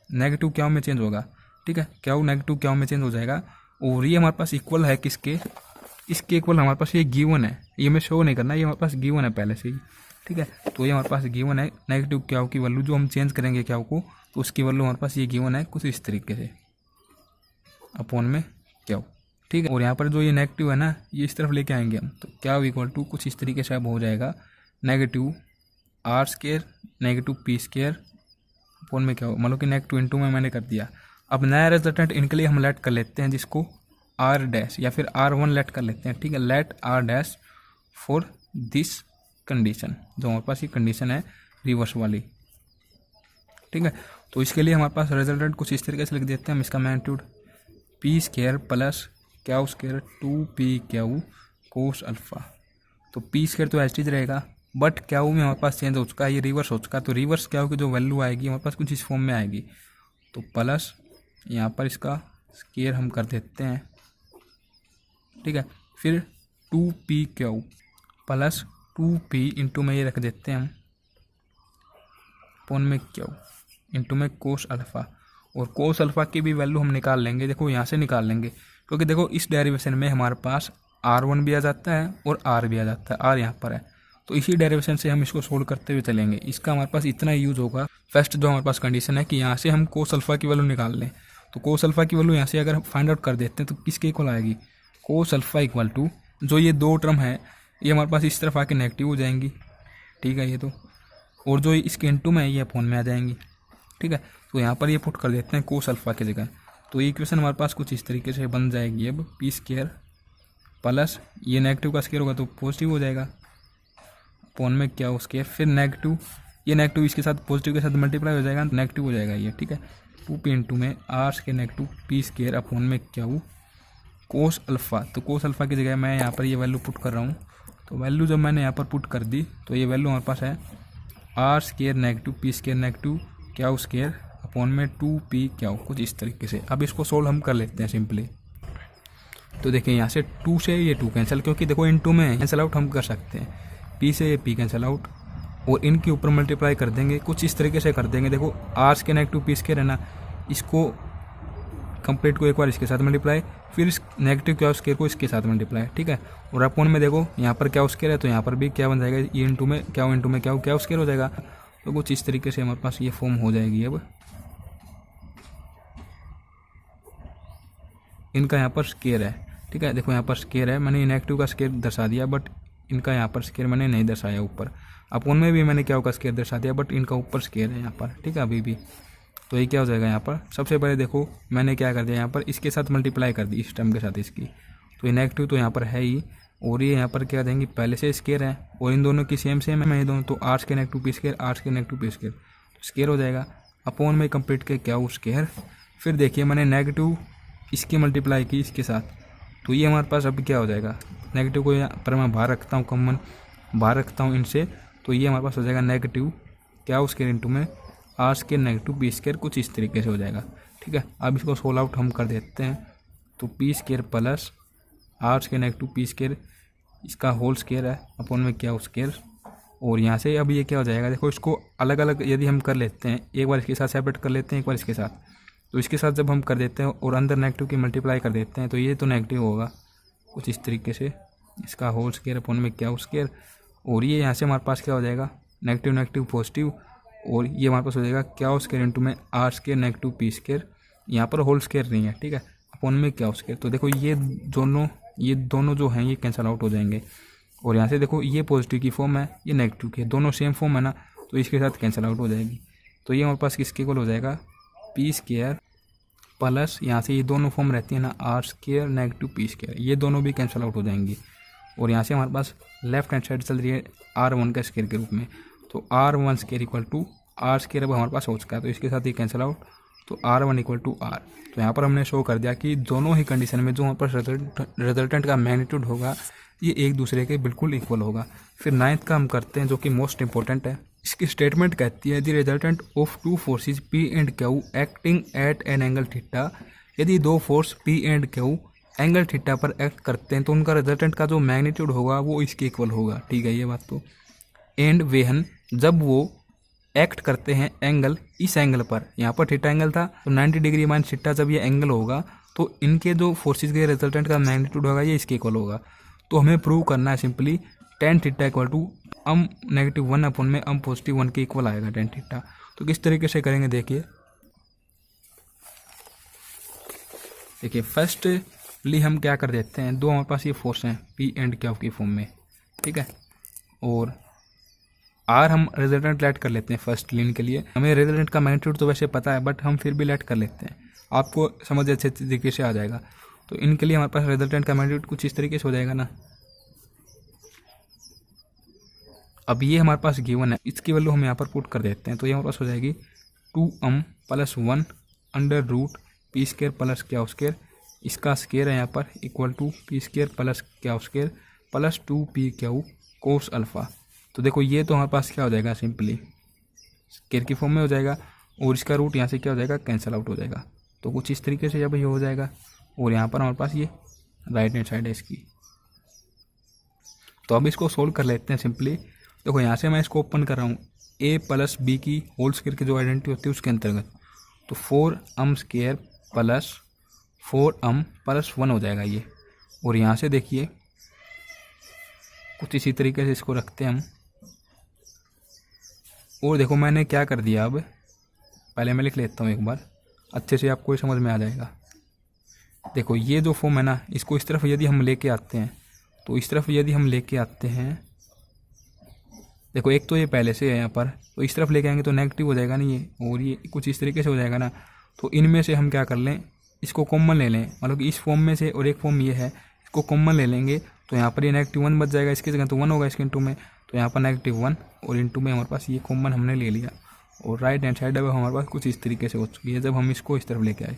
नेगेटिव Q में चेंज होगा। ठीक है, Q नेगेटिव Q में चेंज हो जाएगा। और ये हमारे पास इक्वल है किसके, इसके इक्वल हमारे पास ये गिवन है, ये मैं शो नहीं करना, ये हमारे पास गिवन है पहले से ही। ठीक है, तो ये हमारे पास गिवन है नेगेटिव Q की वैल्यू, जो हम चेंज करेंगे Q को तो उसकी वैल्यू हमारे पास ये गिवन है कुछ इस तरीके से अपॉन में Q। ठीक है, और यहाँ पर जो ये नेगेटिव है ना, ये इस तरफ लेके आएंगे हम, तो Q इक्वल टू कुछ इस तरीके से अब हो जाएगा negative R square negative P square upon में Q, मतलब कि नेगेटिव इंटू में मैंने कर दिया। अब नया रिजल्टेंट इनके लिए हम लेट कर लेते हैं जिसको R डैश या फिर R1 लेट कर लेते हैं। ठीक है, let R dash for this condition, जो हमारे पास ये कंडीशन है रिवर्स वाली। ठीक है, तो इसके लिए हमारे पास रिजल्टेंट कुछ इस तरीके से लिख देते हैं हम, इसका magnitude P square plus Q square 2PQ cos alpha. तो P स्क्वायर तो एच रहेगा, बट Q में हमारे पास चेंज हो चुका है, ये रिवर्स हो चुका है। तो रिवर्स Q की जो वैल्यू आएगी हमारे पास कुछ इस फॉर्म में आएगी। तो प्लस यहाँ पर इसका स्क्वायर हम कर देते हैं। ठीक है, फिर 2PQ प्लस 2P इंटू में ये रख देते हैं हम अपॉन में Q इंटू में कोस अल्फ़ा। और कोस अल्फ़ा की भी वैल्यू हम निकाल लेंगे, देखो यहाँ से निकाल लेंगे, क्योंकि देखो इस डेरिवेशन में हमारे पास R1 भी आ जाता है और R भी आ जाता है, R यहाँ पर है। तो इसी डेरिवेशन से हम इसको सोल्व करते हुए चलेंगे। इसका हमारे पास इतना यूज होगा। फर्स्ट जो हमारे पास कंडीशन है कि यहाँ से हम कोस अल्फ़ा की वैल्यू निकाल लें, तो कोस अल्फ़ा की वैल्यू यहाँ से अगर फाइंड आउट कर देते हैं तो किसके इक्वल आएगी, कोस अल्फ़ा इक्वल टू, जो ये दो टर्म है ये हमारे पास इस तरफ आके नेगेटिव हो जाएंगी। ठीक है, ये तो, और जो इसके इंटू में है ये अपॉन में आ जाएंगी। ठीक है, तो यहाँ पर ये पुट कर देते हैं कोस अल्फ़ा की जगह। तो ये इक्वेशन हमारे पास कुछ इस तरीके से बन जाएगी। अब P स्क्वायर प्लस ये नेगेटिव का स्क्वायर होगा तो पॉजिटिव हो जाएगा अपॉन में Q स्क्वायर, फिर नेगेटिव, ये नेगेटिव इसके साथ पॉजिटिव के साथ मल्टीप्लाई हो जाएगा, नेगेटिव हो जाएगा ये। ठीक है, 2P इंटू में R square negative P square upon में Q कोस अल्फ़ा। तो कोस अल्फ़ा की जगह मैं यहाँ पर ये वैल्यू पुट कर रहा हूँ। तो वैल्यू जब मैंने यहाँ पर पुट कर दी तो ये वैल्यू हमारे पास है R square negative P square negative Q square upon में 2PQ, कुछ इस तरीके से। अब इसको सोल्व हम कर लेते हैं सिंपली। तो देखिए यहाँ से 2 से ये 2 कैंसिल, क्योंकि देखो इन 2 में कैंसिल आउट हम कर सकते हैं, P से ये P कैंसिल आउट और इनके ऊपर मल्टीप्लाई कर देंगे, कुछ इस तरीके से कर देंगे। देखो R square negative P square है ना, इसको कंप्लीट को एक बार इसके साथ मल्टीप्लाई, फिर इस नेगेटिव Q स्क्वायर को इसके साथ मल्टीप्लाई। ठीक है, और अपॉन में देखो यहाँ पर Q स्क्वायर है तो यहाँ पर भी क्या बन जाएगा, ये इंटू में Q स्क्वायर हो जाएगा। तो कुछ इस तरीके से हमारे पास ये फॉर्म हो जाएगी। अब इनका यहाँ पर स्क्वायर है। ठीक है, देखो यहाँ पर स्क्वायर है, मैंने नेगेटिव का स्क्वायर दर्शा दिया, बट इनका यहाँ पर स्क्वायर मैंने नहीं दर्शाया ऊपर। अपॉन में भी मैंने Q का स्क्वायर दर्शा दिया, बट इनका ऊपर स्क्वायर है यहाँ पर। ठीक है, अभी भी तो ये क्या हो जाएगा यहाँ पर, सबसे पहले देखो मैंने क्या कर दिया, यहाँ पर इसके साथ मल्टीप्लाई कर दी, इस टर्म के साथ इसकी, तो ये नेगेटिव तो यहाँ पर है ही, और ये यहाँ पर क्या देंगे, पहले से स्क्वायर है और इन दोनों की सेम है, ये दोनों, तो R square negative P square, R square negative P square, तो स्क्वायर हो जाएगा। अपॉन में कंप्लीट के Q स्क्वायर, फिर देखिए मैंने नेगेटिव इसकी मल्टीप्लाई की इसके साथ, तो ये हमारे पास अभी क्या हो जाएगा, नेगेटिव को यहाँ पर मैं बाहर रखता हूँ, कॉमन बाहर रखता हूँ इनसे, तो ये हमारे पास हो जाएगा नेगेटिव Q स्क्वायर इंटू में R square negative P square, कुछ इस तरीके से हो जाएगा। ठीक है, अब इसको सोल्व आउट हम कर देते हैं। तो P square plus R square negative P square, इसका होल स्क्वायर है अपॉन में Q स्क्वायर, और यहाँ से अब ये क्या हो जाएगा, देखो इसको अलग अलग यदि हम कर लेते हैं, एक बार इसके साथ सेपरेट कर लेते हैं, एक बार इसके साथ, तो इसके साथ जब हम कर देते हैं और अंदर नेगेटिव की मल्टीप्लाई कर देते हैं तो ये तो नेगेटिव होगा कुछ इस तरीके से, इसका होल स्क्वायर अपॉन में क्या स्क्वायर, और ये यहाँ से हमारे पास क्या हो जाएगा नेगेटिव नेगेटिव पॉजिटिव, और ये हमारे पास हो जाएगा क्या स्क्वायर इंटू में R square negative P square, यहाँ पर होल स्क्वायर नहीं है, ठीक है, अपॉन में क्या स्क्वायर। तो देखो ये दोनों जो हैं ये कैंसिल आउट हो जाएंगे, और यहाँ से देखो ये पॉजिटिव की फॉर्म है ये नेगेटिव की है, दोनों सेम फॉर्म है ना, तो इसके साथ कैंसिल आउट हो जाएगी। तो ये हमारे पास किसके इक्वल हो जाएगा पी स्क्वायर प्लस यहाँ से ये दोनों फॉर्म रहती है ना R square negative P square, ये दोनों भी कैंसिल आउट हो जाएंगी। और यहाँ से हमारे पास लेफ्ट हैंड साइड चल रही है R1 का स्क्वायर के रूप में, तो R1 square equal to R square अब हमारे पास हो चुका है, तो इसके साथ ये कैंसिल आउट, तो R1 इक्वल टू आर। तो यहाँ पर हमने शो कर दिया कि दोनों ही कंडीशन में जो हमारे पास रिजल्टेंट का मैग्नीट्यूड होगा ये एक दूसरे के बिल्कुल इक्वल होगा। फिर 9th का हम करते हैं जो कि मोस्ट इंपॉर्टेंट है। इसकी स्टेटमेंट कहती है the resultant of two forces P and Q acting at an angle theta, यदि दो force P and Q angle theta पर एक्ट करते हैं तो उनका रिजल्टेंट का जो मैग्नीट्यूड होगा वो इसके इक्वल होगा, ठीक है ये बात तो। एंड वेहन जब वो एक्ट करते हैं एंगल इस एंगल पर, यहाँ पर थीटा एंगल था तो 90 डिग्री माइनस थीटा जब ये एंगल होगा तो इनके जो फोर्सेज के रिजल्टेंट का मैग्नीट्यूड होगा ये इसके इक्वल होगा। तो हमें प्रूव करना है simply tan theta equal to -1 upon में +1 के इक्वल आएगा tan थीटा। तो किस तरीके से करेंगे देखिए फर्स्टली हम क्या कर देते हैं, दो हमारे पास ये फोर्स हैं P एंड Q की फॉर्म में, ठीक है, और R हम रिजल्टेंट लेट कर लेते हैं फर्स्ट लीन के लिए। हमें रिजल्टेंट का मैग्नीट्यूड तो वैसे पता है बट हम फिर भी लेट कर लेते हैं, आपको समझ अच्छे तरीके से आ जाएगा। तो इनके लिए हमारे पास रिजल्टेंट का मैग्नीट्यूड कुछ इस तरीके से हो जाएगा ना। अब ये हमारे पास गिवन है, इसकी वैल्यू हम यहाँ पर पुट कर देते हैं, तो ये हमारे पास हो जाएगी 2m + 1 under root P square plus क्या स्क्वायर, इसका स्क्वायर है यहाँ पर equal to P square plus क्या square plus 2pq cos alpha. तो देखो ये तो हमारे पास क्या हो जाएगा सिंपली स्क्वायर की फॉर्म में हो जाएगा, और इसका रूट यहाँ से क्या हो जाएगा कैंसिल आउट हो जाएगा। तो कुछ इस तरीके से जब ये हो जाएगा, और यहाँ पर हमारे पास ये राइट हैंड साइड है इसकी। तो अब इसको सोल्व कर लेते हैं सिंपली। देखो यहाँ से मैं इसको ओपन कर रहा हूँ a + b की होल स्क्वायर की जो आइडेंटिटी होती है उसके अंतर्गत, तो 4m स्क्वायर प्लस 4m + 1 हो जाएगा ये। और यहाँ से देखिए कुछ इसी तरीके से इसको रखते हैं हम, और देखो मैंने क्या कर दिया, अब पहले मैं लिख लेता हूँ एक बार अच्छे से आपको समझ में आ जाएगा। देखो ये जो फॉर्म है ना, इसको इस तरफ यदि हम लेके आते हैं, तो इस तरफ यदि हम लेके आते हैं, देखो एक तो ये पहले से है यहाँ पर, तो इस तरफ लेके आएंगे तो नेगेटिव हो जाएगा नहीं ये, और ये कुछ इस तरीके से हो जाएगा ना। तो इनमें से हम क्या कर लें, इसको कॉमन ले लें, मतलब कि इस फॉर्म में से, और एक फॉर्म ये है इसको कॉमन ले लेंगे, तो यहाँ पर ये -1 बच जाएगा, इसकी जगह तो 1 होगा इसके इंटू में, तो यहाँ पर -1 और इंटू में हमारे पास ये कॉमन हमने ले लिया। और राइट हैंड साइड अब हमारे पास कुछ इस तरीके से हो चुकी है जब हम इसको इस तरफ लेके आए।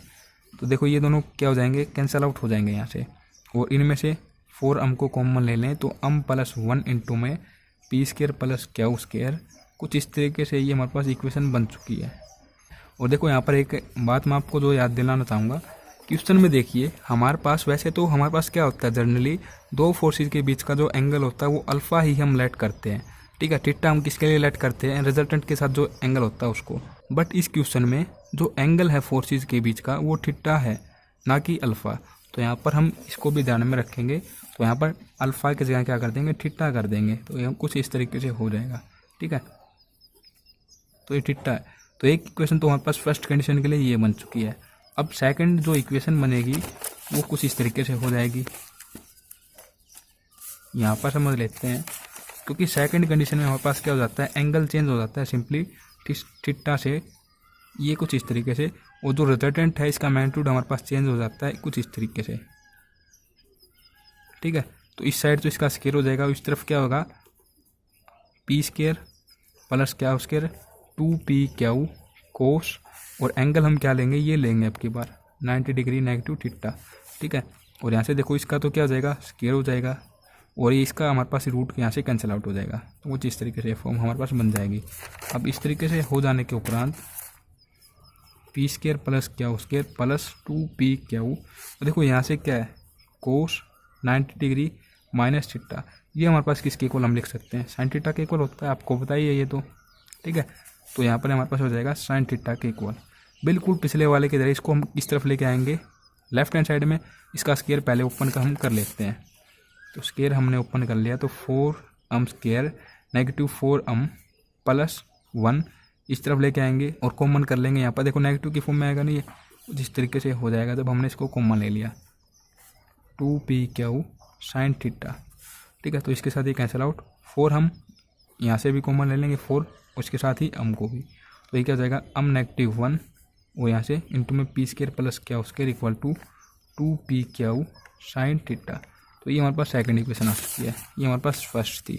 तो देखो ये दोनों क्या हो जाएंगे कैंसिल आउट हो जाएंगे यहाँ से, और इनमें से 4m को कॉमन ले लें तो m + 1 इंटू में पी स्क्वायर प्लस क्या स्क्वायर, कुछ इस तरीके से ये हमारे पास इक्वेशन बन चुकी है। और देखो यहाँ पर एक बात मैं आपको जो याद दिलाना चाहूँगा, क्वेश्चन में देखिए हमारे पास वैसे तो हमारे पास क्या होता है जनरली दो फोर्सेज के बीच का जो एंगल होता है वो अल्फ़ा ही हम लेट करते हैं, ठीक है, थीटा हम किसके लिए लेट करते हैं रिजल्टेंट के साथ जो एंगल होता है उसको। बट इस क्वेश्चन में जो एंगल है फोर्सेज के बीच का वो थीटा है ना कि अल्फ़ा, तो यहाँ पर हम इसको भी ध्यान में रखेंगे। तो यहाँ पर अल्फ़ा की जगह क्या कर देंगे थीटा कर देंगे, तो ये कुछ इस तरीके से हो जाएगा, ठीक है। तो ये थीटा है, तो एक इक्वेशन तो हमारे पास फर्स्ट कंडीशन के लिए ये बन चुकी है। अब सेकंड जो इक्वेशन बनेगी वो कुछ इस तरीके से हो जाएगी, यहाँ पर समझ लेते हैं, क्योंकि सेकंड कंडीशन में हमारे पास क्या हो जाता है एंगल चेंज हो जाता है सिंपली थीटा से, ये कुछ इस तरीके से, और जो रिजल्टेंट है इसका मैग्नीट्यूड हमारे पास चेंज हो जाता है कुछ इस तरीके से, ठीक है। तो इस साइड तो इसका स्क्वायर हो जाएगा, इस तरफ क्या होगा पी स्क्वायर प्लस क्या स्क्वायर 2pq कोस, और एंगल हम क्या लेंगे ये लेंगे अब की बार 90 डिग्री नेगेटिव थीटा, ठीक है। और यहाँ से देखो इसका तो क्या हो जाएगा स्क्वायर हो जाएगा, और ये इसका हमारे पास रूट यहाँ से कैंसिल आउट हो जाएगा, तो वो इस तरीके से फॉर्म हमारे पास बन जाएगी। अब इस तरीके से हो जाने के उपरांत पी स्क्वायर प्लस क्या स्क्वायर प्लस 2pq, तो देखो यहाँ से क्या है कोस 90 डिग्री माइनस थीटा, ये हमारे पास किसके इक्वल हम लिख सकते हैं साइन थीटा के इक्वल होता है, आपको बताइए ये तो, ठीक है। तो यहाँ पर हमारे पास हो जाएगा साइन थीटा के इक्वल। बिल्कुल पिछले वाले की तरह इसको हम इस तरफ लेके आएंगे लेफ्ट हैंड साइड में। इसका स्केयर पहले ओपन का हम कर लेते हैं। तो स्केयर हमने ओपन कर लिया, तो 4m स्केयर -4m प्लस 1 इस तरफ लेके आएंगे और कॉमन कर लेंगे। यहाँ पर देखो नेगेटिव की फॉर्म में आएगा नहीं, जिस तरीके से हो जाएगा जब हमने इसको कॉमन ले लिया 2pq sin थीटा। ठीक है, तो इसके साथ ही कैंसिल आउट। 4 हम यहाँ से भी कॉमन ले लेंगे 4, उसके साथ ही m को भी। तो ये क्या हो जाएगा -1 वो यहाँ से इंटू में p square plus Q square equal to 2pq sin थीटा। तो ये हमारे पास सेकंड इक्वेशन आ सकती है, ये हमारे पास फर्स्ट थी।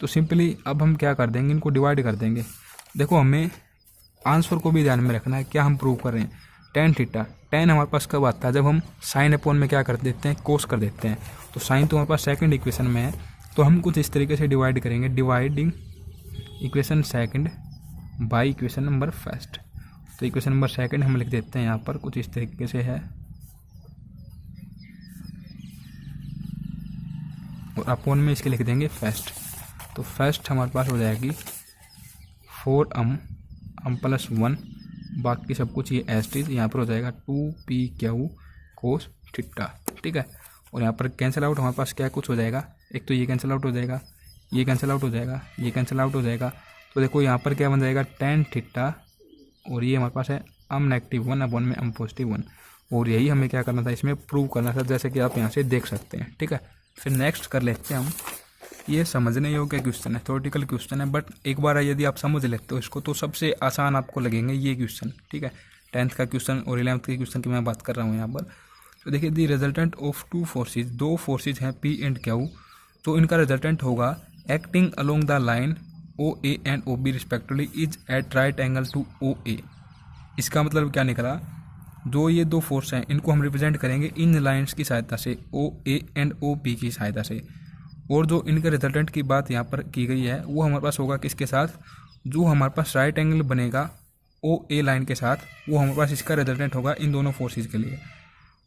तो सिंपली अब हम क्या कर देंगे, इनको डिवाइड कर देंगे। देखो हमें आंसर को भी ध्यान में रखना है, क्या हम प्रूव कर रहे हैं। tan थीटा, tan हमारे पास कब आता है, जब हम साइन अपॉन में क्या कर देते हैं, कोस कर देते हैं। तो साइन तो हमारे पास सेकंड इक्वेशन में है, तो हम कुछ इस तरीके से डिवाइड करेंगे, dividing equation second by equation number first. तो इक्वेशन नंबर सेकंड हम लिख देते हैं यहाँ पर कुछ इस तरीके से है, और अपॉन में इसके लिख देंगे फर्स्ट। तो फर्स्ट हमारे पास हो जाएगी 4m प्लस 1, बाकी सब कुछ ये एस टी, यहाँ पर हो जाएगा 2pq कोस थीटा। ठीक है, और यहाँ पर कैंसिल आउट हमारे पास क्या कुछ हो जाएगा, एक तो ये कैंसिल आउट हो जाएगा, ये कैंसिल आउट हो जाएगा, ये कैंसिल आउट हो जाएगा। तो देखो यहाँ पर क्या बन जाएगा tan थीटा, और ये हमारे पास है -1 अपॉन में m+1। और यही हमें क्या करना था, इसमें प्रूव करना था, जैसे कि आप यहाँ से देख सकते हैं। ठीक है, फिर नेक्स्ट कर लेते हैं हम। ये समझने योग्य क्वेश्चन है, थ्योरेटिकल क्वेश्चन है, बट एक बार यदि आप समझ लेते हो इसको तो सबसे आसान आपको लगेंगे ये क्वेश्चन। ठीक है, 10th का क्वेश्चन और 11th के क्वेश्चन की मैं बात कर रहा हूँ यहाँ पर। तो देखिए, the resultant of two forces, दो फोर्सेज हैं P एंड Q, तो इनका रिजल्टेंट होगा acting along the line OA and OB respectively is at right angle to OA। इसका मतलब क्या निकला, जो ये दो फोर्स हैं इनको हम रिप्रेजेंट करेंगे इन लाइंस की सहायता से, OA एंड OB की सहायता से। और जो इनके रिजल्टेंट की बात यहाँ पर की गई है वो हमारे पास होगा किसके साथ, जो हमारे पास राइट एंगल बनेगा OA लाइन के साथ, वो हमारे पास इसका रिजल्टेंट होगा इन दोनों फोर्सेज के लिए।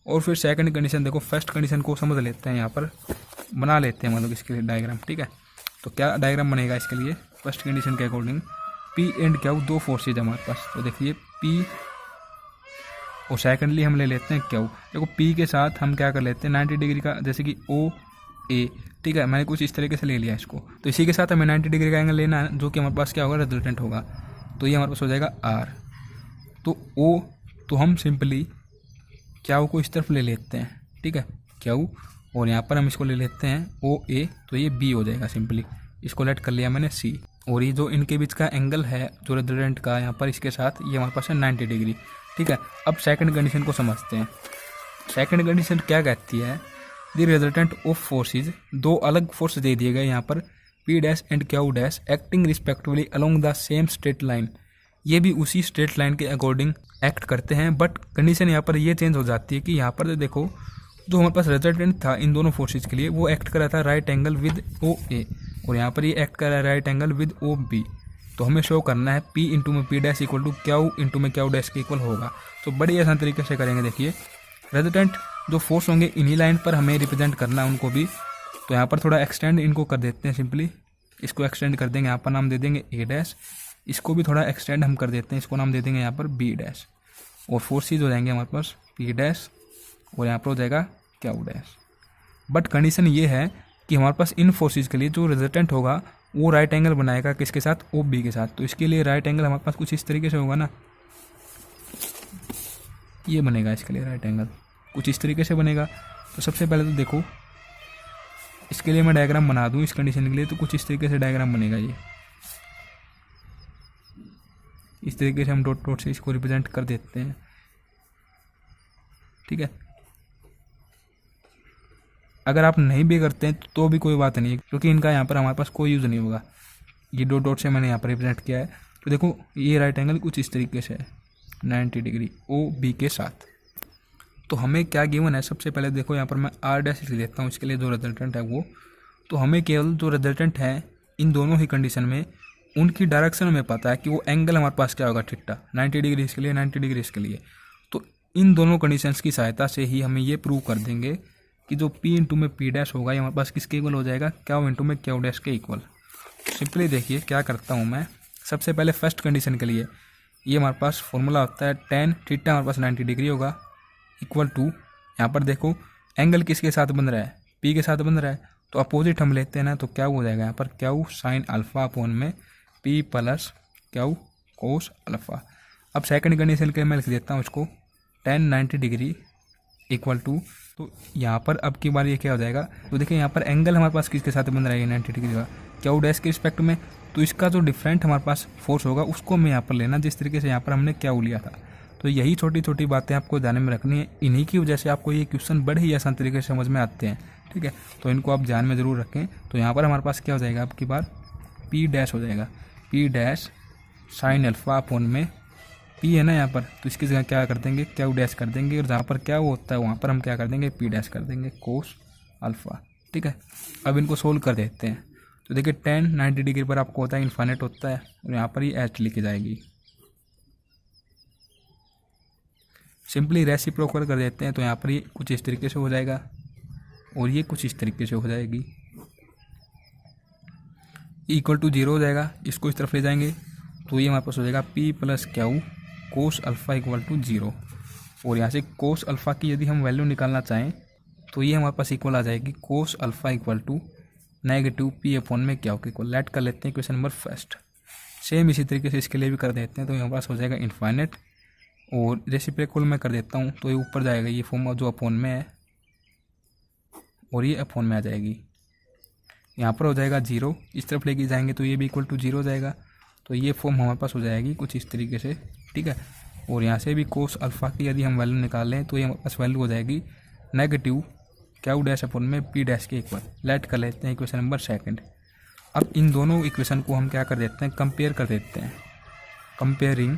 और फिर सेकंड कंडीशन देखो, फर्स्ट कंडीशन को समझ लेते हैं, यहाँ पर बना लेते हैं मतलब इसके लिए डायग्राम। ठीक है, तो क्या डायग्राम बनेगा इसके लिए, फर्स्ट कंडीशन के अकॉर्डिंग P एंड Q दो फोर्सेज हमारे पास। तो देखिए P, और सेकेंडली हम ले लेते हैं Q। देखो P के साथ हम क्या कर लेते हैं 90 डिग्री का, जैसे कि OA। ठीक है, मैंने कुछ इस तरीके से ले लिया इसको, तो इसी के साथ हमें 90 डिग्री का एंगल लेना है, जो कि हमारे पास क्या होगा, रिजल्टेंट होगा। तो ये हमारे पास हो जाएगा R। तो O, तो हम सिंपली Q को इस तरफ ले लेते हैं। ठीक है, Q, और यहाँ पर हम इसको ले लेते हैं OA, तो ये B हो जाएगा। सिंपली इसको लेट कर लिया मैंने C, और ये जो इनके बीच का एंगल है जो रिजल्टेंट का यहाँ पर इसके साथ, ये हमारे पास है 90 डिग्री। ठीक है, अब सेकंड कंडीशन को समझते हैं। सेकंड कंडीशन क्या कहती है, द रिजल्टेंट ऑफ फोर्सेज, दो अलग फोर्स दे दिए गए यहाँ पर P dash and Q dash acting respectively along the same straight line. ये भी उसी स्ट्रेट लाइन के अकॉर्डिंग एक्ट करते हैं, बट कंडीशन यहाँ पर ये चेंज हो जाती है कि यहाँ पर देखो, जो हमारे पास रिजल्टेंट था इन दोनों फोर्सेज के लिए वो एक्ट कर रहा था राइट एंगल विद OA, और यहाँ पर ये एक्ट कर रहा है राइट एंगल विद OB। तो हमें शो करना है P इंटू में P dash equal to Q into में Q डैश के इक्वल होगा। तो बड़ी आसान तरीके से करेंगे। देखिए, रिजल्टेंट जो फोर्स होंगे इन्हीं लाइन पर हमें रिप्रेजेंट करना है उनको भी। तो यहाँ पर थोड़ा एक्सटेंड इनको कर देते हैं, सिंपली इसको एक्सटेंड कर देंगे, यहाँ पर नाम दे देंगे A डैश। इसको भी थोड़ा एक्सटेंड हम कर देते हैं, इसको नाम दे देंगे यहाँ पर B डैश। और फोर्सेज हो जाएंगे हमारे पास P डैश, और यहाँ पर हो जाएगा Q डैश। बट कंडीशन ये है कि हमारे पास इन फोर्सेज के लिए जो रिजल्टेंट होगा वो राइट एंगल बनाएगा किसके साथ, OB के साथ। तो इसके लिए राइट एंगल हमारे पास कुछ इस तरीके से होगा ना, ये बनेगा इसके लिए राइट एंगल कुछ इस तरीके से बनेगा। तो सबसे पहले तो देखो, इसके लिए मैं डायग्राम बना दूं इस कंडीशन के लिए, तो कुछ इस तरीके से डायग्राम बनेगा। ये इस तरीके से हम डॉट डॉट से इसको रिप्रेजेंट कर देते हैं। ठीक है, अगर आप नहीं भी करते हैं तो भी कोई बात नहीं है, क्योंकि इनका यहाँ पर हमारे पास कोई यूज़ नहीं होगा। ये डॉट डॉट से मैंने यहाँ पर रिप्रेजेंट किया है। तो देखो, ये राइट एंगल कुछ इस तरीके से है 90 डिग्री OB के साथ। तो हमें क्या गिवन है, सबसे पहले देखो यहाँ पर मैं R डैश लिख देता हूँ इसके लिए जो रिजल्टेंट है वो। तो हमें केवल जो रिजल्टेंट है इन दोनों ही कंडीशन में उनकी डायरेक्शन में पता है कि वो एंगल हमारे पास क्या होगा, थीटा। 90 डिग्री इसके लिए, 90 डिग्री इसके लिए। तो इन दोनों कंडीशंस की सहायता से ही हमें ये प्रूव कर देंगे कि जो P इंटू में P डैश होगा ये हमारे पास किसके इक्वल हो जाएगा, Q इंटू में Q डैश के इक्वल। सिंपली देखिए क्या करता हूँ मैं, सबसे पहले फर्स्ट कंडीशन के लिए ये हमारे पास फॉर्मूला होता है tan थीटा हमारे पास 90 डिग्री होगा इक्वल टू, यहाँ पर देखो एंगल किसके साथ बन रहा है, P के साथ बन रहा है, तो अपोजिट हम लेते हैं ना, तो क्या हो जाएगा यहाँ पर क्यू साइन अल्फा अपॉन में P plus Q cos alpha. अब सेकंड कंडीशन के मैं लिख देता हूँ उसको tan 90 डिग्री इक्वल टू, तो यहाँ पर अब की बार ये क्या हो जाएगा, तो देखिए यहाँ पर एंगल हमारे पास किसके साथ बन रहा है 90 डिग्री का, क्यू डैश के रिस्पेक्ट में, तो इसका जो डिफरेंट हमारे पास फोर्स होगा उसको मैं यहाँ पर लेना जिस तरीके से यहाँ पर हमने क्यू लिया था। तो यही छोटी छोटी बातें आपको ध्यान में रखनी है, इन्हीं की वजह से आपको ये क्वेश्चन बड़े ही आसान तरीके से समझ में आते हैं, ठीक है। तो इनको आप ध्यान में ज़रूर रखें। तो यहाँ पर हमारे पास क्या हो जाएगा अब की बार P डैश हो जाएगा, P dash sign alpha upon में P है ना यहाँ पर, तो इसकी जगह क्या कर देंगे क्यू डैश कर देंगे, और जहाँ पर क्या होता है वहाँ पर हम क्या कर देंगे P डैश कर देंगे कोस अल्फा, ठीक है। अब इनको सोल्व कर देते हैं। तो देखिए tan 90 डिग्री पर आपको होता है इन्फाइनाइट होता है, और यहाँ पर ही एच लिखी जाएगी। सिंपली रेसिप्रोकल कर देते हैं, तो यहाँ पर ये कुछ इस तरीके से हो जाएगा और ये कुछ इस तरीके से हो जाएगी, इक्वल टू 0 हो जाएगा। इसको इस तरफ ले जाएंगे तो ये हमारे पास हो जाएगा P plus Q cos alpha equal to 0, और यहाँ से कोस अल्फा की यदि हम वैल्यू निकालना चाहें तो ये हमारे पास इक्वल आ जाएगी cos alpha equal to negative P upon में क्यू के इक्वल। लेट कर लेते हैं क्वेश्चन नंबर फर्स्ट। सेम इसी तरीके से इसके लिए भी कर देते हैं, तो हमारे पास हो जाएगा इनफाइनाइट, और रेसिप्रोकल में कर देता हूँ तो ये ऊपर जाएगा ये फॉर्म जो अपॉन में है, और ये अपॉन में आ जाएगी, यहाँ पर हो जाएगा 0, इस तरफ लेके जाएंगे तो ये भी इक्वल टू 0 हो जाएगा। तो ये फॉर्म हमारे पास हो जाएगी कुछ इस तरीके से, ठीक है। और यहाँ से भी कोस अल्फा की यदि हम वैल्यू निकाल लें तो ये हमारे पास वैल्यू हो जाएगी नेगेटिव क्यू डैश अपॉन में P डैश के इक्वल। लेट कर लेते हैं इक्वेशन नंबर सेकंड। अब इन दोनों इक्वेशन को हम क्या कर देते हैं कंपेयर कर देते हैं, comparing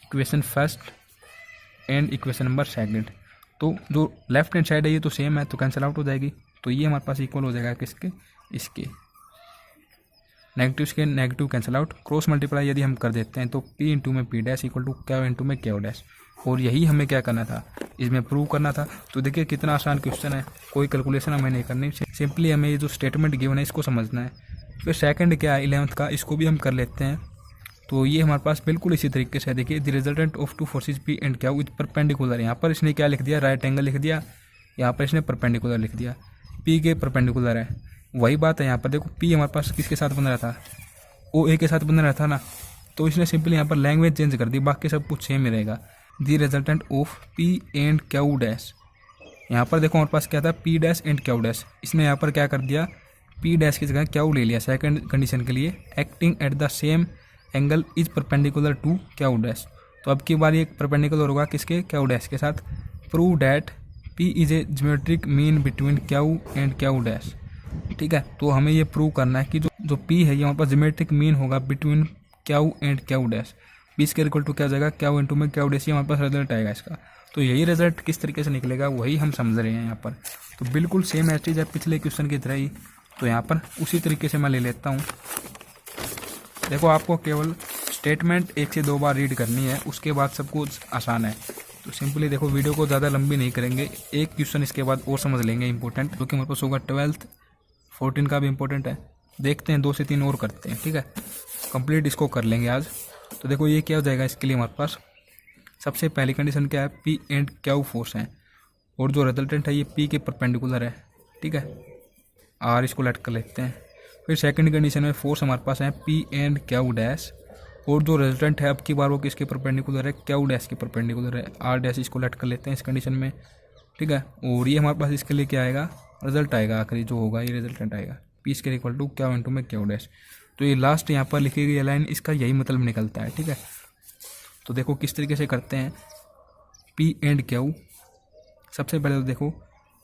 equation first and equation number second. तो जो लेफ्ट हैंड साइड है ये तो सेम है, तो कैंसिल आउट हो जाएगी, तो ये हमारे पास इक्वल हो जाएगा किसके, इसके। नेगेटिव के negative cancel out, cross multiply यदि हम कर देते हैं तो P इंटू में P dash equal to Q into में क्यू डैश, और यही हमें क्या करना था, इसमें प्रूव करना था। तो देखिए कितना आसान क्वेश्चन है, कोई कैलकुलेशन हमें नहीं करनी, सिंपली हमें ये जो स्टेटमेंट गिवन है इसको समझना है। फिर सेकंड क्या है 11th का, इसको भी हम कर लेते हैं। तो ये हमारे पास बिल्कुल इसी तरीके से है, देखिए the resultant of two forces P and Q with perpendicular. यहाँ पर इसने क्या लिख दिया, राइट एंगल लिख दिया, यहाँ पर इसने परपेंडिकुलर लिख दिया, P के परपेंडिकुलर है। वही बात है यहाँ पर देखो P हमारे पास किसके साथ बन रहा था, OA के साथ बन रहा था ना, तो इसने सिंपली यहाँ पर लैंग्वेज चेंज कर दी, बाकी सब कुछ सेम ही रहेगा। The resultant of P and Q dash, यहाँ पर देखो हमारे पास क्या था P dash and Q dash, इसने यहाँ पर क्या कर दिया P डैश की जगह क्यू ले लिया सेकंड कंडीशन के लिए। Acting at the same angle is perpendicular to Q dash, तो अब की बार ये परपेंडिकुलर होगा किसके, क्यू डैश के साथ। Prove that P is a geometric mean between Q and Q dash, ठीक है। तो हमें ये प्रूव करना है कि जो P है ये हमारे पास ज्योमेट्रिक मीन होगा between Q and Q dash. P इसके इक्वल टू क्या हो जाएगा, क्यू इंटू में क्यू डैश, ये हमारे पास रिजल्ट आएगा इसका। तो यही रिजल्ट किस तरीके से निकलेगा वही हम समझ रहे हैं यहाँ पर। तो बिल्कुल सेम एज है पिछले क्वेश्चन की तरह ही, तो यहाँ पर उसी तरीके से मैं ले लेता हूँ। देखो आपको केवल स्टेटमेंट 1 से 2 बार रीड करनी है, उसके बाद सब कुछ आसान है। तो सिंपली देखो वीडियो को ज़्यादा लंबी नहीं करेंगे, एक क्वेश्चन इसके बाद और समझ लेंगे इंपॉर्टेंट, क्योंकि हमारे पास होगा 12th 14 का भी इंपॉर्टेंट है। देखते हैं 2 से 3 और करते हैं, ठीक है, कंप्लीट इसको कर लेंगे आज। तो देखो ये क्या हो जाएगा इसके लिए हमारे पास सबसे पहली कंडीशन क्या है, P एंड क्यू फोर्स हैं, और जो रिजल्टेंट है ये P के परपेंडिकुलर है, ठीक है, R इसको लेट कर लेते हैं। फिर सेकंड कंडीशन में फोर्स हमारे पास है P एंड क्यू डैश, और जो रिजल्टेंट है अब की बार वो किसके परपेंडिकुलर है, क्यू डैश के परपेंडिकुलर है, R डैश इसको लेट कर लेते हैं इस कंडीशन में, ठीक है। और ये हमारे पास इसके लिए क्या आएगा, रिजल्ट आएगा, आखिरी जो होगा ये रिजल्टेंट आएगा P इसके इक्वल टू क्यू इंटू में क्यू डैश। तो ये लास्ट यहाँ पर लिखी गई लाइन इसका यही मतलब निकलता है, ठीक है। तो देखो किस तरीके से करते हैं P एंड क्यू। सबसे पहले तो देखो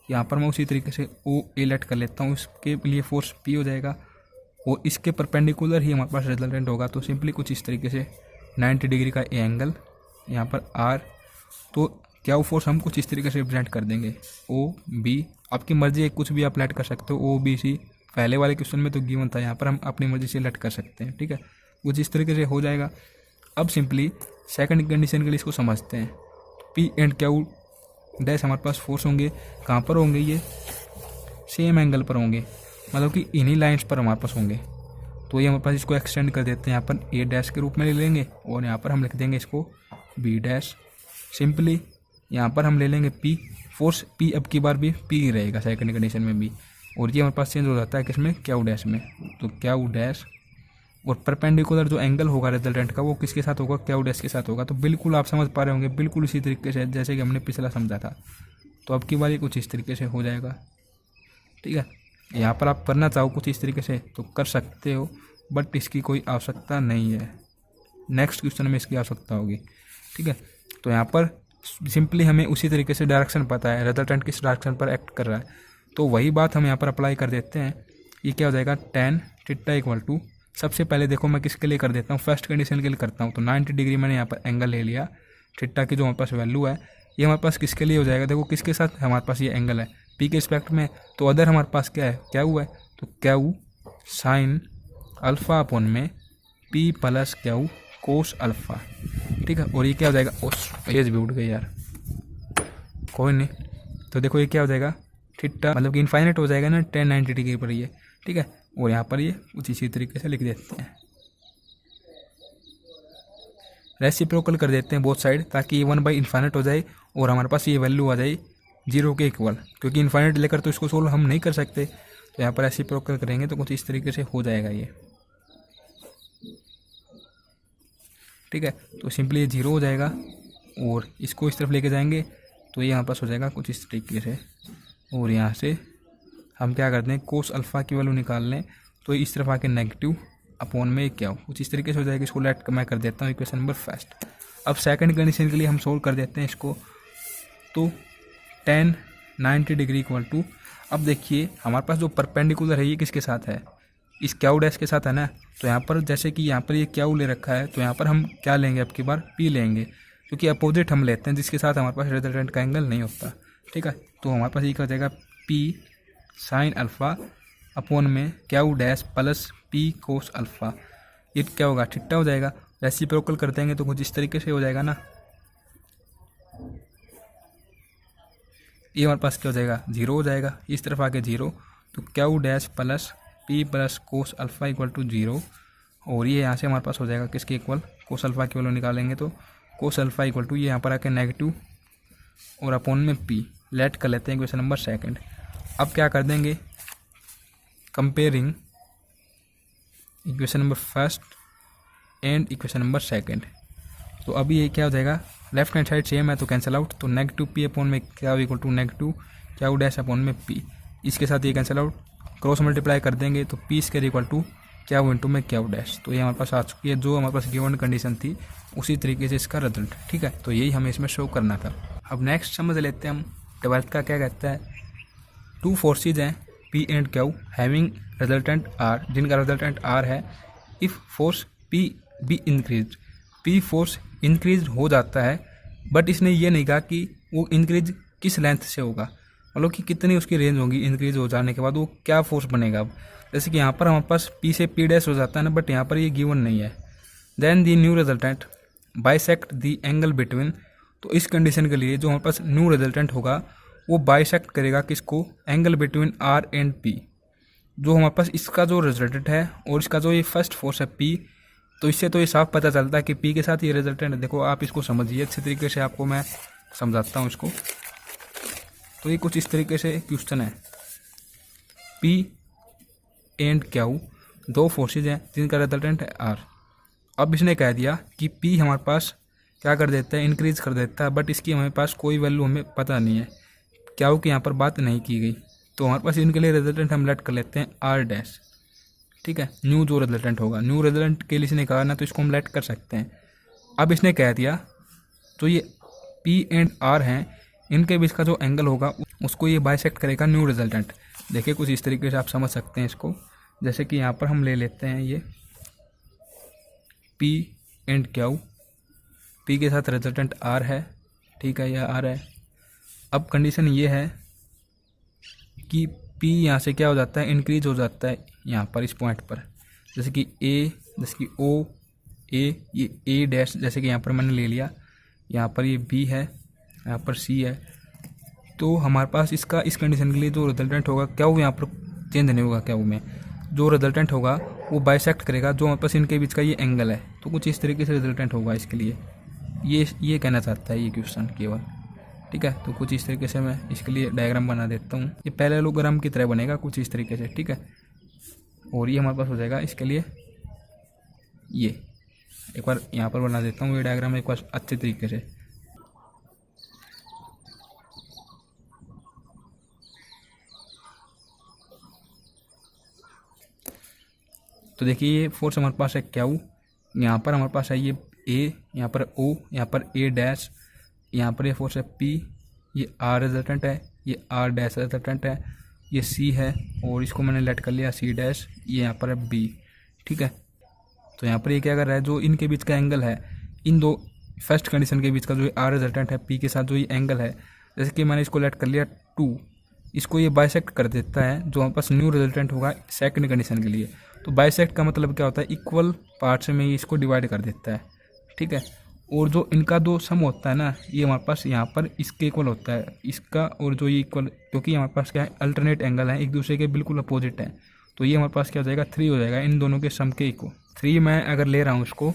यहाँ पर मैं उसी तरीके से OA लेट कर लेता हूँ, इसके लिए फोर्स P हो जाएगा, और इसके परपेंडिकुलर ही हमारे पास रिजल्टेंट होगा। तो सिंपली कुछ इस तरीके से 90 डिग्री का ए एंगल, यहाँ पर R, तो क्यू फोर्स हम कुछ इस तरीके से रिप्रेजेंट कर देंगे OB। आपकी मर्जी है, कुछ भी आप लेट कर सकते हो, OBC। पहले वाले क्वेश्चन में तो गिवन था, यहाँ पर हम अपनी मर्जी से लेट कर सकते हैं, ठीक है, कुछ इस तरीके से हो जाएगा। अब सिंपली सेकंड कंडीशन के लिए इसको समझते हैं। P एंड क्यू डैश हमारे पास फोर्स होंगे, कहाँ पर होंगे, ये सेम एंगल पर होंगे, मतलब कि इन्हीं लाइंस पर हमारे पास होंगे। तो ये हमारे पास इसको एक्सटेंड कर देते हैं, यहाँ पर ए डैश के रूप में ले लेंगे और यहाँ पर हम लिख देंगे इसको बी डैश। सिंपली यहाँ पर हम ले लेंगे पी, फोर्स पी अब की बार भी पी ही रहेगा सेकंड कंडीशन में भी, और ये हमारे पास चेंज हो जाता है किसमें, क्यू डैश में। तो क्यू डैश और परपेंडिकुलर जो एंगल होगा रिजल्टेंट का वो किसके साथ होगा, क्यू डैश के साथ होगा। तो बिल्कुल आप समझ पा रहे होंगे, बिल्कुल इसी तरीके से जैसे कि हमने पिछला समझा था। तो अब की बार ये कुछ इस तरीके से हो जाएगा, ठीक है। यहाँ पर आप करना चाहो कुछ इस तरीके से तो कर सकते हो, बट इसकी कोई आवश्यकता नहीं है। नेक्स्ट क्वेश्चन में इसकी आवश्यकता होगी, ठीक है। तो यहाँ पर सिंपली हमें उसी तरीके से डायरेक्शन पता है, रिजल्टेंट किस डायरेक्शन पर एक्ट कर रहा है, तो वही बात हम यहाँ पर अप्लाई कर देते हैं। ये क्या हो जाएगा, tan थीटा इक्वल टू, सबसे पहले देखो मैं किसके लिए कर देता हूँ, फर्स्ट कंडीशन के लिए करता हूँ। तो 90 डिग्री मैंने यहाँ पर एंगल ले लिया, थीटा की जो हमारे पास वैल्यू है ये हमारे पास किसके लिए हो जाएगा, देखो किसके साथ हमारे पास ये एंगल है, पी के रिस्पेक्ट में। तो अदर हमारे पास क्या है, क्यू है, तो क्यू साइन अल्फा अपॉन में P plus Q cos alpha, ठीक है। और ये क्या हो जाएगा, एज भी उठ गई यार, कोई नहीं। तो देखो ये क्या हो जाएगा, थीटा मतलब कि इनफाइनाइट हो जाएगा ना tan 90 डिग्री पर ये, ठीक है। और यहाँ पर ये कुछ इसी तरीके से लिख देते हैं, रेसिप्रोकल कर देते हैं बोथ साइड, ताकि ये 1/इनफाइनाइट हो जाए और हमारे पास ये वैल्यू आ जाए 0 के इक्वल, क्योंकि इनफाइनाइट लेकर तो इसको सोल्व हम नहीं कर सकते। तो यहाँ पर रेसिप्रोकल करेंगे तो कुछ इस तरीके से हो जाएगा ये, ठीक है। तो सिंपली ये 0 हो जाएगा और इसको इस तरफ लेके जाएंगे तो ये यहाँ पास हो जाएगा कुछ इस तरीके से। और यहाँ से हम क्या करते हैं, कोस अल्फ़ा की वैल्यू निकाल लें, तो इस तरफ आके नेगेटिव अपॉन में क्या हो कुछ इस तरीके से हो जाएगा। इसको लेट मैं कर देता हूँ इक्वेशन नंबर फर्स्ट। अब सेकंड कंडीशन के लिए हम सोल्व कर देते हैं इसको। तो tan 90 डिग्री इक्वल टू, अब देखिए हमारे पास जो परपेंडिकुलर है ये किसके साथ है, इस क्यू डैश के साथ है ना। तो यहाँ पर जैसे कि यहाँ पर ये क्यू ले रखा है, तो यहाँ पर हम क्या लेंगे, अब की बार पी लेंगे, क्योंकि अपोजिट हम लेते हैं जिसके साथ हमारे पास रिजल्टेंट का एंगल नहीं होता, ठीक है। तो हमारे पास ये क्या हो जाएगा, पी साइन अल्फ़ा अपॉन में Q dash plus P cos alpha, ये क्या होगा, थीटा हो जाएगा। रेसिप्रोकल कर देंगे तो कुछ इस तरीके से हो जाएगा ना, ये हमारे पास क्या हो जाएगा, 0 हो जाएगा, इस तरफ आके 0। तो Q dash plus P plus cos alpha equal to 0, और ये यहाँ से हमारे पास हो जाएगा किसके इक्वल, कोस अल्फ़ा की वैल्यू निकालेंगे तो कोस अल्फ़ा इक्वल टू, ये यहाँ पर आके नेगेटिव और अपॉन में पी, लेट कर लेते हैं इक्वेशन नंबर सेकंड। अब क्या कर देंगे, comparing equation number first and equation number second. तो अभी ये क्या हो जाएगा, लेफ्ट हैंड साइड सेम है तो कैंसिल आउट, तो नेगेटिव पी अपॉन में Q equal to negative Q dash upon में पी, इसके साथ ये कैंसिल आउट, क्रॉस मल्टीप्लाई कर देंगे तो P square equal to Q into में क्यू डैश। तो ये हमारे पास आ चुकी है, जो हमारे पास गिवन कंडीशन थी उसी तरीके से इसका रिजल्ट, ठीक है। तो यही हमें इसमें शो करना था। अब नेक्स्ट समझ लेते हैं हम 12th का क्या कहता है। 2 फोर्सेज हैं P and Q having resultant R, जिनका रिजल्टेंट आर है। If force P be increase, P force increase हो जाता है, बट इसने ये नहीं कहा कि वो इंक्रीज किस लेंथ से होगा, मतलब कि कितनी उसकी रेंज होगी इंक्रीज हो जाने के बाद, वो क्या फोर्स बनेगा। अब जैसे कि यहाँ पर हमारे पास पी से पी डैश हो जाता है ना, बट यहाँ पर ये गिवन नहीं है। Then the new resultant bisect the angle between, तो इस कंडीशन के लिए जो हमारे पास न्यू रिजल्टेंट होगा वो बाइसेक्ट करेगा किसको, angle between R and P. जो हमारे पास इसका जो रिजल्टेंट है और इसका जो ये फर्स्ट फोर्स है पी, तो इससे तो ये साफ पता चलता है कि पी के साथ ये रिजल्टेंट है। देखो आप इसको समझिए अच्छे तरीके से, आपको मैं समझाता हूँ इसको। तो ये कुछ इस तरीके से क्वेश्चन है, पी एंड क्यू 2 फोर्सेज हैं जिनका रिजल्टेंट है आर। अब इसने कह दिया कि पी हमारे पास क्या कर देता है, इंक्रीज कर देता है, बट इसकी हमारे पास कोई वैल्यू हमें पता नहीं है, क्यू की यहाँ पर बात नहीं की गई। तो हमारे पास इनके लिए रिजल्टेंट हम लेट कर लेते हैं आर डैश, ठीक है। न्यू जो रिजल्टेंट होगा, न्यू रिजल्टेंट के लिए इसने कहा ना, तो इसको हम लेट कर सकते हैं। अब इसने कह दिया तो ये पी एंड आर हैं, इनके बीच का जो एंगल होगा उसको ये बाइसेक्ट करेगा न्यू रिजल्टेंट। देखिए कुछ इस तरीके से आप समझ सकते हैं इसको। जैसे कि यहाँ पर हम ले लेते हैं ये पी एंड क्यू, पी के साथ रिजल्टेंट आर है, ठीक है, यह आर है। अब कंडीशन ये है कि पी यहाँ से क्या हो जाता है, इंक्रीज हो जाता है यहाँ पर इस पॉइंट पर, जैसे कि ए, जैसे कि ओ ए, ये ए डैश, जैसे कि यहाँ पर मैंने ले लिया, यहाँ पर ये बी है, यहाँ पर सी है। तो हमारे पास इसका इस कंडीशन के लिए जो रिजल्टेंट होगा, क्या वो यहाँ पर चेंज नहीं होगा, क्या वो में जो रिजल्टेंट होगा वो बाइसेक्ट करेगा जो हमारे पास इनके बीच का ये एंगल है। तो कुछ इस तरीके से रिजल्टेंट होगा इसके लिए, ये कहना चाहता है ये क्वेश्चन केवल, ठीक है। तो कुछ इस तरीके से मैं इसके लिए डायग्राम बना देता हूँ। ये पैरेललोग्राम की तरह बनेगा कुछ इस तरीके से, ठीक है। और ये हमारे पास हो जाएगा इसके लिए, ये एक बार यहाँ पर बना देता हूँ ये डायग्राम एक बार अच्छे तरीके से। तो देखिए ये फोर्स हमारे पास है क्यू, यहाँ पर हमारे पास है ये ए, यहाँ पर ओ, यहाँ पर ए डैश, यहाँ पर ये फोर्स है पी, ये आर रिजल्टेंट है, ये आर डैश रिजल्टेंट है, ये सी है और इसको मैंने लेट कर लिया सी डैश, ये यहाँ पर है बी, ठीक है। तो यहाँ पर ये क्या कर रहा है, जो इनके बीच का एंगल है, इन दो फर्स्ट कंडीशन के बीच का जो आर रिजल्टेंट है पी के साथ जो ये एंगल है, जैसे कि मैंने इसको लेट कर लिया 2, इसको ये बाइसेक्ट कर देता है जो हमारे पास न्यू रिजल्टेंट होगा सेकंड कंडीशन के लिए। तो बाइसेक्ट का मतलब क्या होता है, इक्वल पार्ट्स में इसको डिवाइड कर देता है, ठीक है। और जो इनका दो सम होता है ना, ये हमारे पास यहाँ पर इसके इक्वल होता है, इसका और जो ये इक्वल, क्योंकि हमारे पास क्या है अल्टरनेट एंगल है, एक दूसरे के बिल्कुल अपोजिट है। तो ये हमारे पास क्या हो जाएगा 3 हो जाएगा इन दोनों के सम के इक्वल। 3 मैं अगर ले रहा हूँ इसको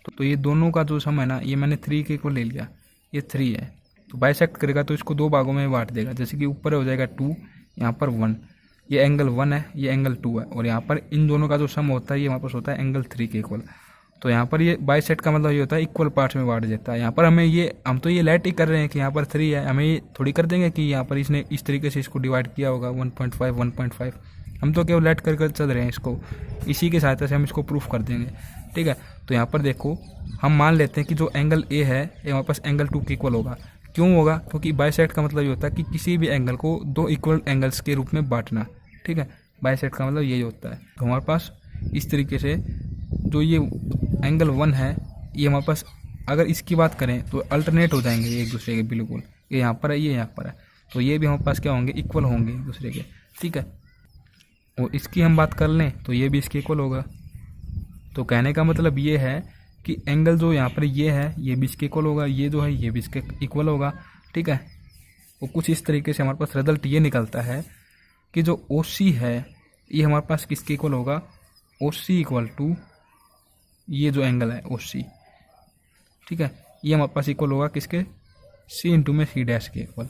तो ये दोनों का जो सम है ना, ये मैंने 3 के इक्वल ले लिया, ये 3 है। तो बाइसेक्ट करेगा तो इसको 2 भागों में बांट देगा, जैसे कि ऊपर हो जाएगा 2, यहाँ पर 1, ये एंगल 1 है, ये एंगल 2 है, और यहाँ पर इन दोनों का जो सम होता है ये हमारे पास होता है एंगल 3 के इक्वल। तो यहाँ पर ये बाइसेक्ट का मतलब ये होता है इक्वल पार्ट्स में बांट देता है। यहाँ पर हम तो ये लेट ही कर रहे हैं कि यहाँ पर 3 है, हमें ये थोड़ी कर देंगे कि यहाँ पर इसने इस तरीके से इसको डिवाइड किया होगा 1.5 1.5, हम तो केवल लेट कर चल रहे हैं इसको, इसी की सहायता से हम इसको प्रूफ कर देंगे, ठीक है। तो यहाँ पर देखो हम मान लेते हैं कि जो एंगल ए है ये हमारे पास एंगल 2 के इक्वल होगा। क्यों होगा, क्योंकि बाइसेक्ट का मतलब ये होता है कि किसी भी एंगल को 2 इक्वल एंगल्स के रूप में बांटना, ठीक है। बाइसेक्ट का मतलब यही होता है। तो हमारे पास इस तरीके से जो ये एंगल 1 है, ये हमारे पास अगर इसकी बात करें तो अल्टरनेट हो जाएंगे एक दूसरे के बिल्कुल, ये यहाँ पर है, ये यहाँ पर है, तो ये भी हमारे पास क्या होंगे, इक्वल होंगे एक दूसरे के, ठीक है। और इसकी हम बात कर लें तो ये भी इसके इक्वल होगा। तो कहने का मतलब ये है कि एंगल जो यहाँ पर ये है ये भी इसके इक्वल होगा, ये जो है ये भी इसके इक्वल होगा, ठीक है। वो कुछ इस तरीके से हमारे पास रिजल्ट ये निकलता है कि जो OC है ये हमारे पास किसके इक्वल होगा, OC इक्वल टू ये जो एंगल है OC, ठीक है, ये हमारे पास इक्वल होगा किसके, C इंटू में C डैश के इक्वल।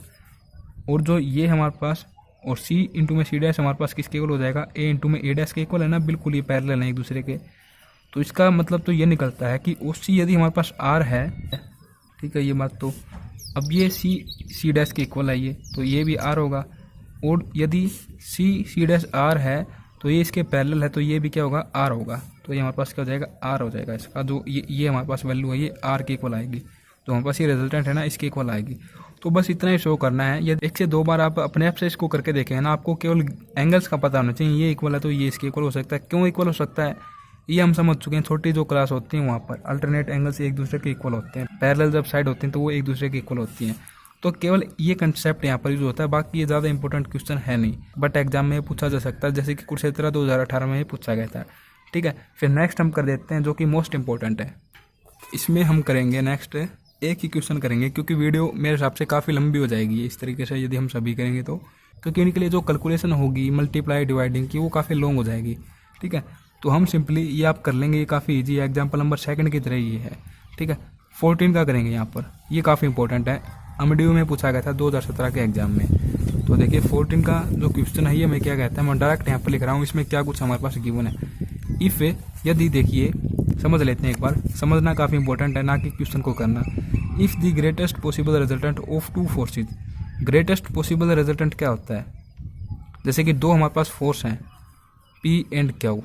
और जो ये हमारे पास और C इंटू में C डैश हमारे पास किसके इक्वल हो जाएगा, A इंटू में A डैश के इक्वल है ना, बिल्कुल ये पैरेलल है एक दूसरे के। तो इसका मतलब तो ये निकलता है कि OC यदि हमारे पास R है, ठीक है, ये बात तो अब ये C डैश के इक्वल है ये, तो ये भी R होगा। और यदि C डैश R है तो ये इसके पैरेलल है, तो ये भी क्या होगा, R होगा। तो ये हमारे पास क्या हो जाएगा, R हो जाएगा इसका, जो ये हमारे पास वैल्यू है ये R के इक्वल आएगी। तो हमारे पास ये रिजल्टेंट है ना इसके इक्वल आएगी। तो बस इतना ही शो करना है, ये 1 से 2 बार आप अपने आप से इसको करके देखें ना, आपको केवल एंगल्स का पता होना चाहिए, ये इक्वल है तो ये इसके इक्वल हो सकता है। क्यों इक्वल हो सकता है ये हम समझ चुके हैं, छोटी जो क्लास होती हैं वहाँ पर अल्टरनेट एंगल्स एक दूसरे के इक्वल होते हैं, पैरेलल जब साइड होती हैं तो वो एक दूसरे के इक्वल होती हैं। तो केवल ये कंसेप्ट यहाँ पर यूज होता है, बाकी ये ज़्यादा इंपॉर्टेंट क्वेश्चन है नहीं, बट एग्जाम में पूछा जा सकता है, जैसे कि कुरुक्षेत्र 2018 में ही पूछा गया था, ठीक है। फिर नेक्स्ट हम कर देते हैं जो कि मोस्ट इंपॉर्टेंट है, इसमें हम करेंगे नेक्स्ट एक ही क्वेश्चन करेंगे, क्योंकि वीडियो मेरे हिसाब से काफ़ी लंबी हो जाएगी इस तरीके से यदि हम सभी करेंगे तो, क्योंकि इनके लिए जो कैलकुलेशन होगी मल्टीप्लाई डिवाइडिंग की वो काफ़ी लॉन्ग हो जाएगी, ठीक है। तो हम सिंपली ये आप कर लेंगे, ये काफ़ी ईजी है, एग्जाम्पल नंबर 2 की तरह ये है, ठीक है। 14 का करेंगे यहाँ पर, ये काफ़ी इंपॉर्टेंट है, अमडीयू में पूछा गया था 2017 के एग्जाम में। तो देखिए 14 का जो क्वेश्चन है ये मैं क्या कहता है, मैं डायरेक्ट यहाँ पर लिख रहा हूँ, इसमें क्या कुछ हमारे पास गिवन है। इफ़ यदि देखिए समझ लेते हैं एक बार, समझना काफ़ी इंपॉर्टेंट है, ना कि क्वेश्चन को करना। If the greatest possible resultant of 2 forces, greatest possible resultant क्या होता है, जैसे कि 2 हमारे पास फोर्स हैं P एंड Q,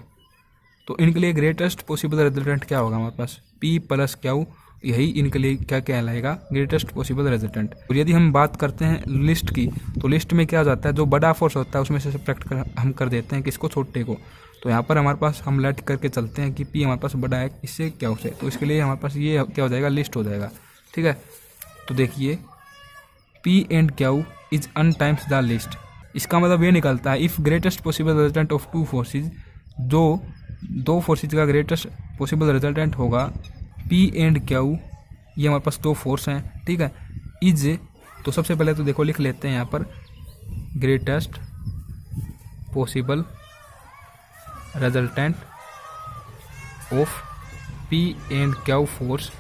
तो इनके लिए ग्रेटेस्ट पॉसिबल रिजल्टेंट क्या होगा हमारे पास, P प्लस Q, यही इनके लिए क्या कहलाएगा, ग्रेटेस्ट पॉसिबल रिजल्टेंट। और यदि हम बात करते हैं लिस्ट की, तो लिस्ट में क्या हो जाता है, जो बड़ा फोर्स होता है उसमें से सब्ट्रैक्ट हम कर देते हैं किसको, छोटे को। तो यहाँ पर हमारे पास हम लेट करके चलते हैं कि P हमारे पास बड़ा है इससे Q से, तो इसके लिए हमारे पास ये क्या हो जाएगा, लिस्ट हो जाएगा, ठीक है। तो देखिए P and Q is n times the list, इसका मतलब ये निकलता है if greatest possible resultant of 2 forces, जो 2 फोर्सेज का ग्रेटेस्ट पॉसिबल रिजल्टेंट होगा P एंड Q, ये हमारे पास 2 फोर्स हैं, ठीक है। इज, तो सबसे पहले तो देखो लिख लेते हैं यहाँ पर greatest possible resultant of P and Q force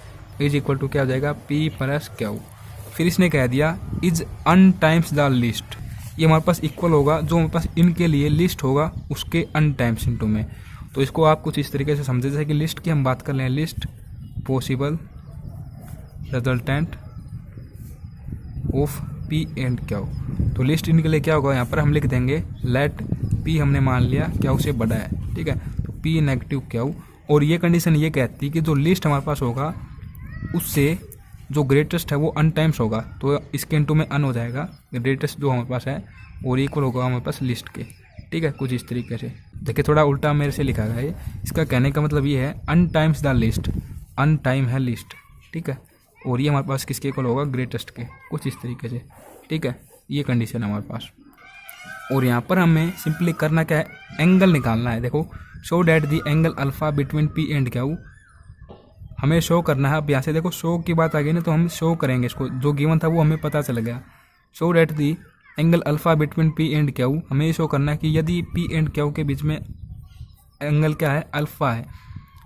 is equal to क्या हो जाएगा, पी प्लस क्यू। फिर इसने कह दिया is n times the least, ये हमारे पास इक्वल होगा जो हमारे पास इनके लिए लिस्ट होगा उसके अन टाइम्स इनटू में। तो इसको आप कुछ इस तरीके से समझे जैसे कि लिस्ट की हम बात कर लें, list possible resultant of P and Q. तो लिस्ट इनके लिए क्या होगा, यहाँ पर हम लिख देंगे लेट पी, हमने मान लिया क्यू से बड़ा है, ठीक है, तो पी नेगेटिव क्यू। और ये कंडीशन ये कहती है कि जो लिस्ट हमारे पास होगा उससे जो ग्रेटेस्ट है वो अन टाइम्स होगा, तो इसके इनटू में अन हो जाएगा ग्रेटेस्ट जो हमारे पास है और इक्वल होगा हमारे पास लिस्ट के, ठीक है, कुछ इस तरीके से। देखिए थोड़ा उल्टा मेरे से लिखा गया है, इसका कहने का मतलब ये है an times the list, an time है लिस्ट, ठीक है, और ये हमारे पास किसके इक्वल होगा, ग्रेटेस्ट के, कुछ इस तरीके से, ठीक है, ये कंडीशन है हमारे पास। और यहाँ पर हमें सिंपली करना क्या है, एंगल निकालना है। देखो show that the angle alpha between P and Q, हमें शो करना है। अब यहाँ से देखो शो की बात आ गई ना, तो हम शो करेंगे इसको, जो गिवन था वो हमें पता चल गया। Show that the angle alpha between P and Q, हमें ये शो करना है कि यदि पी एंड क्यू के बीच में एंगल क्या है, अल्फा है,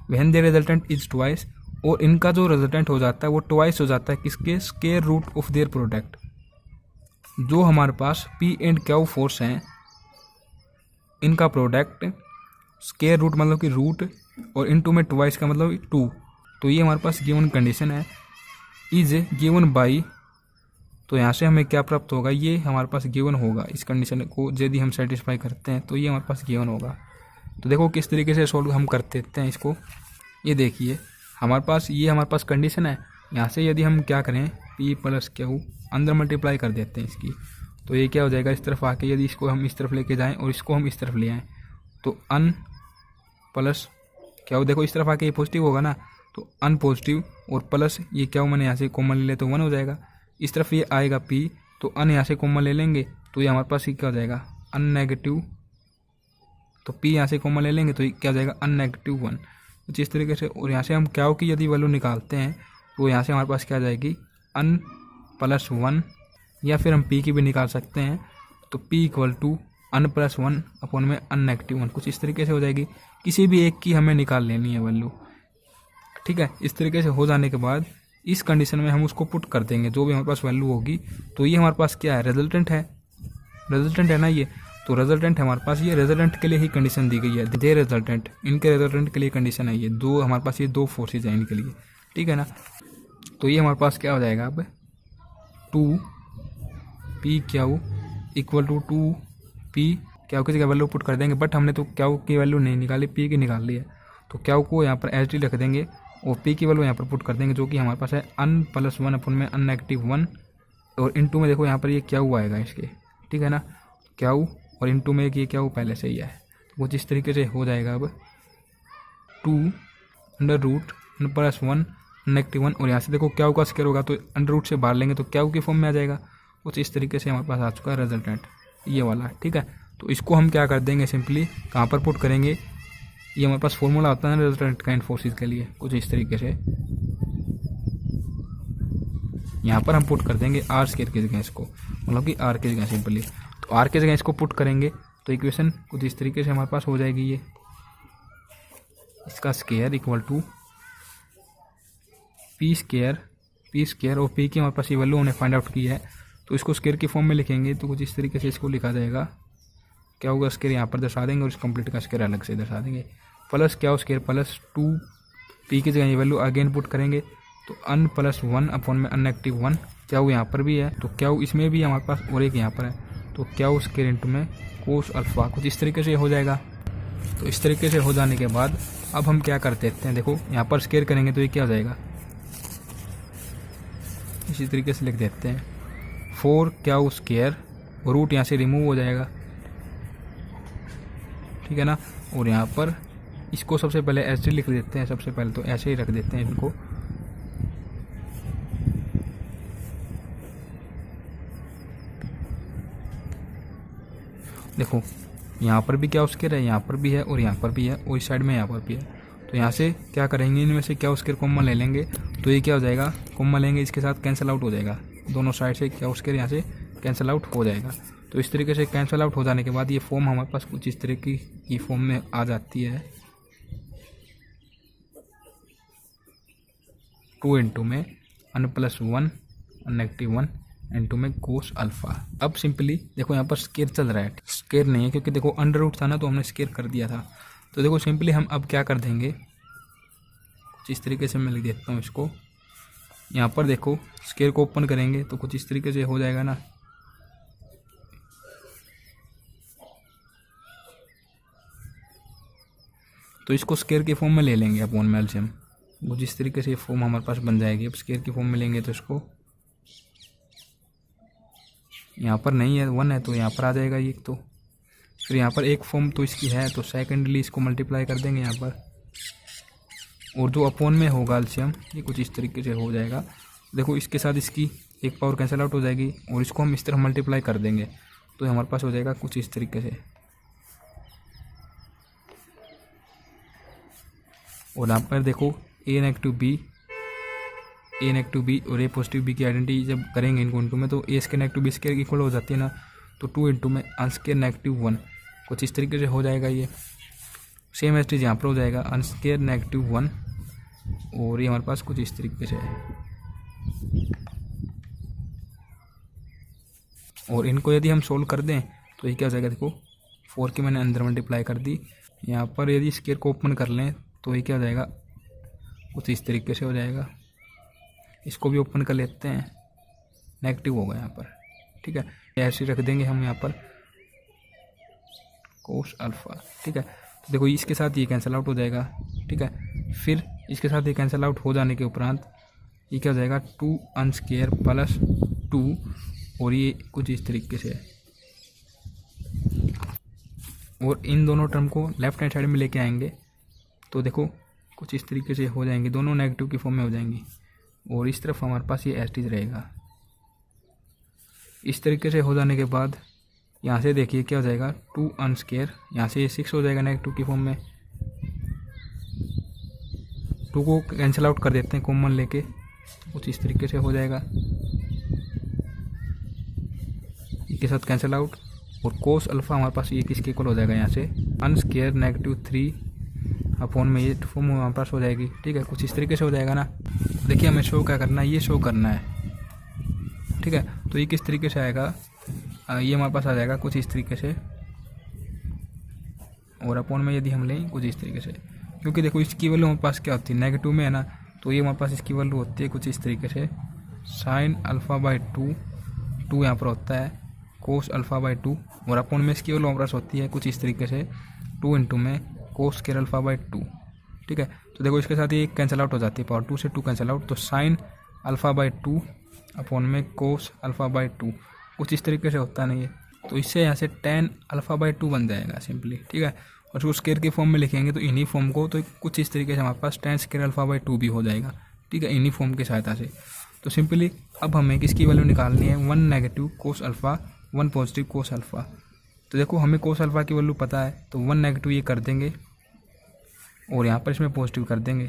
when the resultant is twice, और इनका जो रिजल्टेंट हो जाता है वो ट्वाइस हो जाता है किसके, square root of their product. जो हमारे पास पी एंड क्यू फोर्स हैं इनका प्रोडक्ट स्क्वायर रूट मतलब कि रूट, और इनटू में ट्वाइस का मतलब 2। तो ये हमारे पास गिवन कंडीशन है, इज गिवन बाई, तो यहाँ से हमें क्या प्राप्त होगा, ये हमारे पास गिवन होगा। इस कंडीशन को यदि हम सेटिस्फाई करते हैं तो ये हमारे पास गिवन होगा। तो देखो किस तरीके से सोल्व हम कर देते हैं इसको, ये देखिए हमारे पास ये हमारे पास कंडीशन है। यहाँ से यदि हम क्या करें, पी प्लस क्यू अंदर मल्टीप्लाई कर देते हैं इसकी, तो ये क्या हो जाएगा, इस तरफ आके यदि इसको हम इस तरफ लेके जाएं और इसको हम इस तरफ ले आएँ तो अन प्लस क्यू, देखो इस तरफ आके ये पॉजिटिव होगा ना, तो अन पॉजिटिव और प्लस ये क्यू मैंने यहाँ से कॉमन ले ले तो 1 हो जाएगा। इस तरफ ये आएगा पी, तो अन यहाँ से कॉमन ले लेंगे तो ये हमारे पास ये क्या हो जाएगा, अन नेगेटिव, तो पी यहाँ से कॉमन ले लेंगे तो ये क्या हो जाएगा, अन नेगेटिव 1। तो जिस तरीके से, और यहाँ से हम क्यू की यदि वैल्यू निकालते हैं तो यहाँ से हमारे पास क्या आ जाएगी, अन प्लस 1, या फिर हम पी की भी निकाल सकते हैं, तो P equal to n plus 1 upon में अन नेगेटिव 1, कुछ इस तरीके से हो जाएगी। किसी भी एक की हमें निकाल लेनी है वैल्यू, ठीक है। इस तरीके से हो जाने के बाद इस कंडीशन में हम उसको पुट कर देंगे जो भी हमारे पास वैल्यू होगी। तो ये हमारे पास क्या है, रिजल्टेंट है, रिजल्टेंट है ना ये, तो रिजल्टेंट है हमारे पास, ये रिजल्टेंट के लिए ही कंडीशन दी गई है, दे रिजल्टेंट, इनके रिजल्टेंट के लिए कंडीशन है ये, दो हमारे पास ये 2 फोर्सेज हैं इनके लिए, ठीक है ना। तो ये हमारे पास क्या हो जाएगा अब, 2 P Q equal to 2 P Q की जगह वैल्यू पुट कर देंगे, बट हमने तो क्यू की वैल्यू नहीं निकाली, पी की निकाल ली है, तो क्यू को यहाँ पर एच डी रख देंगे और पी की वैल्यू यहाँ पर पुट कर देंगे जो कि हमारे पास है अन प्लस 1 अपन में अन नेगेटिव 1, और इनटू में देखो यहाँ पर ये क्यू आएगा इसके, ठीक है ना, क्यू और इनटू में ये क्यू पहले से ही है, तो वो जिस तरीके से हो जाएगा अब 2 अंडर रूट अन प्लस 1 नेगेटिव 1, और यहाँ से देखो क्यू का स्क्वायर होगा तो अंडर रूट से बाहर लेंगे तो क्यू की फॉर्म में आ जाएगा। कुछ इस तरीके से हमारे पास आ चुका है रिजल्टेंट ये वाला, ठीक है। तो इसको हम क्या कर देंगे, सिंपली कहाँ पर पुट करेंगे, ये हमारे पास फॉर्मूला होता है रिजल्टेंट का इन फोर्सेज के लिए, कुछ इस तरीके से यहाँ पर हम पुट कर देंगे आर स्क्वायर की जगह इसको, मतलब कि आर की जगह सिंपली, तो आर की जगह इसको पुट करेंगे तो इक्वेशन कुछ इस तरीके से हमारे पास हो जाएगी, ये इसका square equal to P square और पी की हमारे पास ये वैल्यू हमने फाइंड आउट की है, तो इसको स्क्वायर की फॉर्म में लिखेंगे तो कुछ इस तरीके से इसको लिखा जाएगा, क्या होगा स्क्वायर यहाँ पर दर्शा देंगे और इस कंप्लीट का स्क्वायर अलग से दर्शा देंगे, प्लस क्या हो स्क्वायर प्लस 2 पी की जगह ये वैल्यू अगेन पुट करेंगे तो अन प्लस 1 अपॉन में अन नेगेटिव 1, क्या वो यहाँ पर भी है तो क्या इसमें भी हमारे पास और एक यहाँ पर है, तो क्या वो स्क्वायर इंटू में कोस अल्फा, कुछ इस तरीके से हो जाएगा। तो इस तरीके से हो जाने के बाद अब हम क्या कर देते हैं, देखो यहाँ पर स्क्वायर करेंगे तो ये क्या हो जाएगा, इसी तरीके से लिख देते हैं 4 क्या वो स्क्वायर, रूट यहाँ से रिमूव हो जाएगा, ठीक है ना। और यहाँ पर इसको सबसे पहले ऐसे लिख देते हैं, सबसे पहले तो ऐसे ही रख देते हैं इनको, देखो यहाँ पर भी क्या स्क्वायर है, यहाँ पर भी है और यहाँ पर भी है और इस साइड में यहाँ पर भी है, तो यहाँ से क्या करेंगे, इनमें से क्या स्क्वायर कॉमन ले लेंगे तो ये क्या हो जाएगा, कॉमन लेंगे इसके साथ कैंसिल आउट हो जाएगा, दोनों साइड से क्या स्क्वायर यहाँ से कैंसिल आउट हो जाएगा। तो इस तरीके से कैंसिल आउट हो जाने के बाद ये फॉर्म हमारे पास कुछ इस तरह की फॉर्म में आ जाती है, 2 इंटू में n+1 -1 इंटू में कोस अल्फ़ा। अब सिंपली देखो यहाँ पर स्केयर चल रहा है, स्केयर नहीं है क्योंकि देखो अंडर रूट था ना, तो हमने स्केयर कर दिया था। तो देखो सिंपली हम अब क्या कर देंगे, कुछ इस तरीके से मैं लिख देता हूँ इसको। यहाँ पर देखो स्केयर को ओपन करेंगे तो कुछ इस तरीके से हो जाएगा ना। तो इसको स्केयर के फॉर्म में ले लेंगे अपॉन में एलसीएम, कुछ इस तरीके से फॉर्म हमारे पास बन जाएगी। अब स्केयर की फॉर्म में लेंगे तो इसको यहाँ पर नहीं है 1 है तो यहाँ पर आ जाएगा ये। तो फिर यहाँ पर एक फॉर्म तो इसकी है, तो सेकेंडली इसको मल्टीप्लाई कर देंगे यहाँ पर, और जो अपॉन में होगा एलसीएम ये कुछ इस तरीके से हो जाएगा। देखो इसके साथ इसकी एक पावर कैंसिल आउट हो जाएगी और इसको हम इस तरह मल्टीप्लाई कर देंगे तो हमारे पास हो जाएगा कुछ इस तरीके से। और यहाँ पर देखो a नेगेटिव b और a पॉजिटिव b की आइडेंटिटी जब करेंगे इनको इंटू में, तो a square negative b square equal हो जाती है ना, तो 2 इंटू में n स्केयर नेगेटिव 1 कुछ इस तरीके से हो जाएगा। ये सेम एज यहाँ पर हो जाएगा n स्केयर नेगेटिव 1 और ये हमारे पास कुछ इस तरीके से है। और इनको यदि हम सोल्व कर दें तो ये क्या हो जाएगा, देखो 4 की मैंने अंदर मल्टीप्लाई कर दी। यहाँ पर यदि स्केयर को ओपन कर लें तो ये क्या हो जाएगा, कुछ इस तरीके से हो जाएगा। इसको भी ओपन कर लेते हैं, नेगेटिव होगा यहाँ पर, ठीक है। ऐसे रख देंगे हम यहाँ पर कोस अल्फ़ा, ठीक है। तो देखो इसके साथ ये कैंसिल आउट हो जाएगा, ठीक है। फिर इसके साथ ये कैंसिल आउट हो जाने के उपरांत ये क्या हो जाएगा 2n स्केयर प्लस 2 और ये कुछ इस तरीके से है। और इन दोनों टर्म को लेफ्ट हैंड साइड में लेके आएंगे तो देखो कुछ इस तरीके से हो जाएंगी, दोनों नेगेटिव की फॉर्म में हो जाएंगी। और इस तरफ हमारे पास ये एस्टीज रहेगा। इस तरीके से हो जाने के बाद यहाँ से देखिए क्या हो जाएगा 2n स्केयर, यहाँ से ये 6 हो जाएगा नेगेटिव की फॉर्म में। 2 को कैंसिल आउट कर देते हैं कॉमन लेके, कुछ इस तरीके से हो जाएगा, इसके साथ कैंसिल आउट। और कोस अल्फ़ा हमारे पास ये किसके इक्वल हो जाएगा, यहाँ से n स्केयर नेगेटिव 3 अपॉन में ये फॉर्म हमारे पास हो जाएगी, ठीक है। कुछ इस तरीके से हो जाएगा ना। देखिए हमें शो क्या करना है, ये शो करना है, ठीक है। तो ये किस तरीके से आएगा, ये हमारे पास आ जाएगा कुछ इस तरीके से। और अपॉन में यदि हम लें कुछ इस तरीके से, क्योंकि देखो इसकी वैल्यू हमारे पास क्या होती है, नेगेटिव में है ना, तो ये हमारे पास इसकी वैल्यू होती है कुछ इस तरीके से साइन अल्फ़ा बाई 2 यहाँ पर होता है कोस अल्फ़ा बाई 2, और अपॉन में इसकी वैल्यू हमारे पास होती है कुछ इस तरीके से 2 इंटू में कोस स्केयर अल्फ़ा बाई 2, ठीक है। तो देखो इसके साथ ये कैंसिल आउट हो जाती है, पावर 2 से 2 कैंसिल आउट, तो साइन अल्फ़ा बाई 2 अपॉन में कोस अल्फ़ा बाई 2 कुछ इस तरीके से होता नहीं है। तो इससे यहाँ से tan अल्फ़ा बाई 2 बन जाएगा सिंपली, ठीक है। और उसको स्केयर के फॉर्म में लिखेंगे तो इन्हीं फॉर्म को, तो कुछ इस तरीके से हमारे पास tan स्केयर अल्फ़ा बाई 2 भी हो जाएगा, ठीक है, इन्हीं फॉर्म की सहायता से। तो सिंपली अब हमें किसकी वैल्यू निकालनी है, 1 negative cos alpha 1 positive cos alpha. तो देखो हमें कोस अल्फ़ा की वैल्यू पता है, तो 1 नेगेटिव ये कर देंगे और यहाँ पर इसमें पॉजिटिव कर देंगे।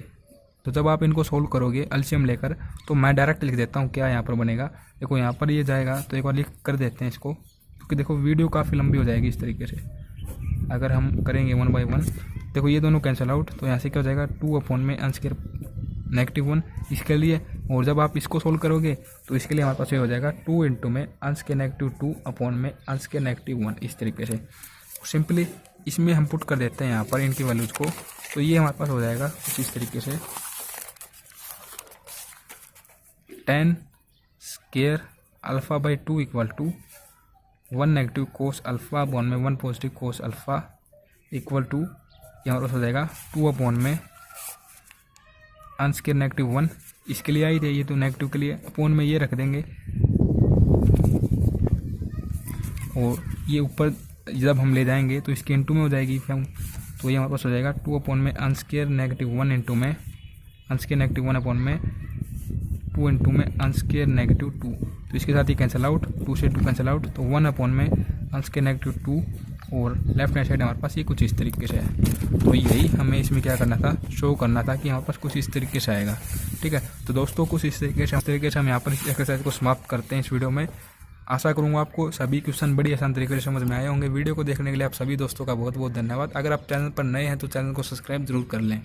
तो जब आप इनको सोल्व करोगे एलसीएम लेकर, तो मैं डायरेक्ट लिख देता हूँ क्या यहाँ पर बनेगा। देखो यहाँ पर ये जाएगा, तो एक बार लिख कर देते हैं इसको, क्योंकि देखो वीडियो काफ़ी लंबी हो जाएगी इस तरीके से अगर हम करेंगे 1 बाई 1। देखो ये दोनों कैंसिल आउट, तो यहाँ से क्या हो जाएगा 2 अपॉन में n स्केयर नेगेटिव 1 इसके लिए। और जब आप इसको सोल्व करोगे तो इसके लिए हमारे पास ये हो जाएगा 2 इंटू में n स्केयर नेगेटिव 2 अपॉन में n स्केयर नेगेटिव 1 इस तरीके से। सिंपली इसमें हम पुट कर देते हैं यहाँ पर इनकी वैल्यूज़ को, तो ये हमारे पास हो जाएगा कुछ इस तरीके से tan square alpha by 2 equal to 1 negative cos alpha upon में 1 positive cos alpha equal to यहाँ पर हो जाएगा 2 अपॉन में n स्केयर नेगेटिव 1 इसके लिए आई थी, ये तो नेगेटिव के लिए अपॉन में ये रख देंगे। और ये ऊपर जब हम ले जाएंगे तो इसके इंटू में हो जाएगी फिर, तो ये हमारे पास हो जाएगा 2 अपॉन में n स्केयर नेगेटिव 1 इंटू में n स्केयर नेगेटिव 1 अपॉन में 2 इंटू में n स्केयर नेगेटिव 2। तो इसके साथ ही कैंसिल आउट, 2 से 2 कैंसिल आउट, तो 1 अपॉन में n स्केयर नेगेटिव 2 और लेफ्ट हैंड साइड हमारे पास ये कुछ इस तरीके से है। तो यही हमें इसमें क्या करना था, शो करना था कि हमारे पास कुछ इस तरीके से आएगा, ठीक है। तो दोस्तों कुछ इस तरीके से हम यहाँ पर इस एक्सरसाइज को समाप्त करते हैं इस वीडियो में। आशा करूँगा आपको सभी क्वेश्चन बड़ी आसान तरीके से समझ में आए होंगे। वीडियो को देखने के लिए आप सभी दोस्तों का बहुत बहुत धन्यवाद। अगर आप चैनल पर नए हैं तो चैनल को सब्सक्राइब जरूर कर लें।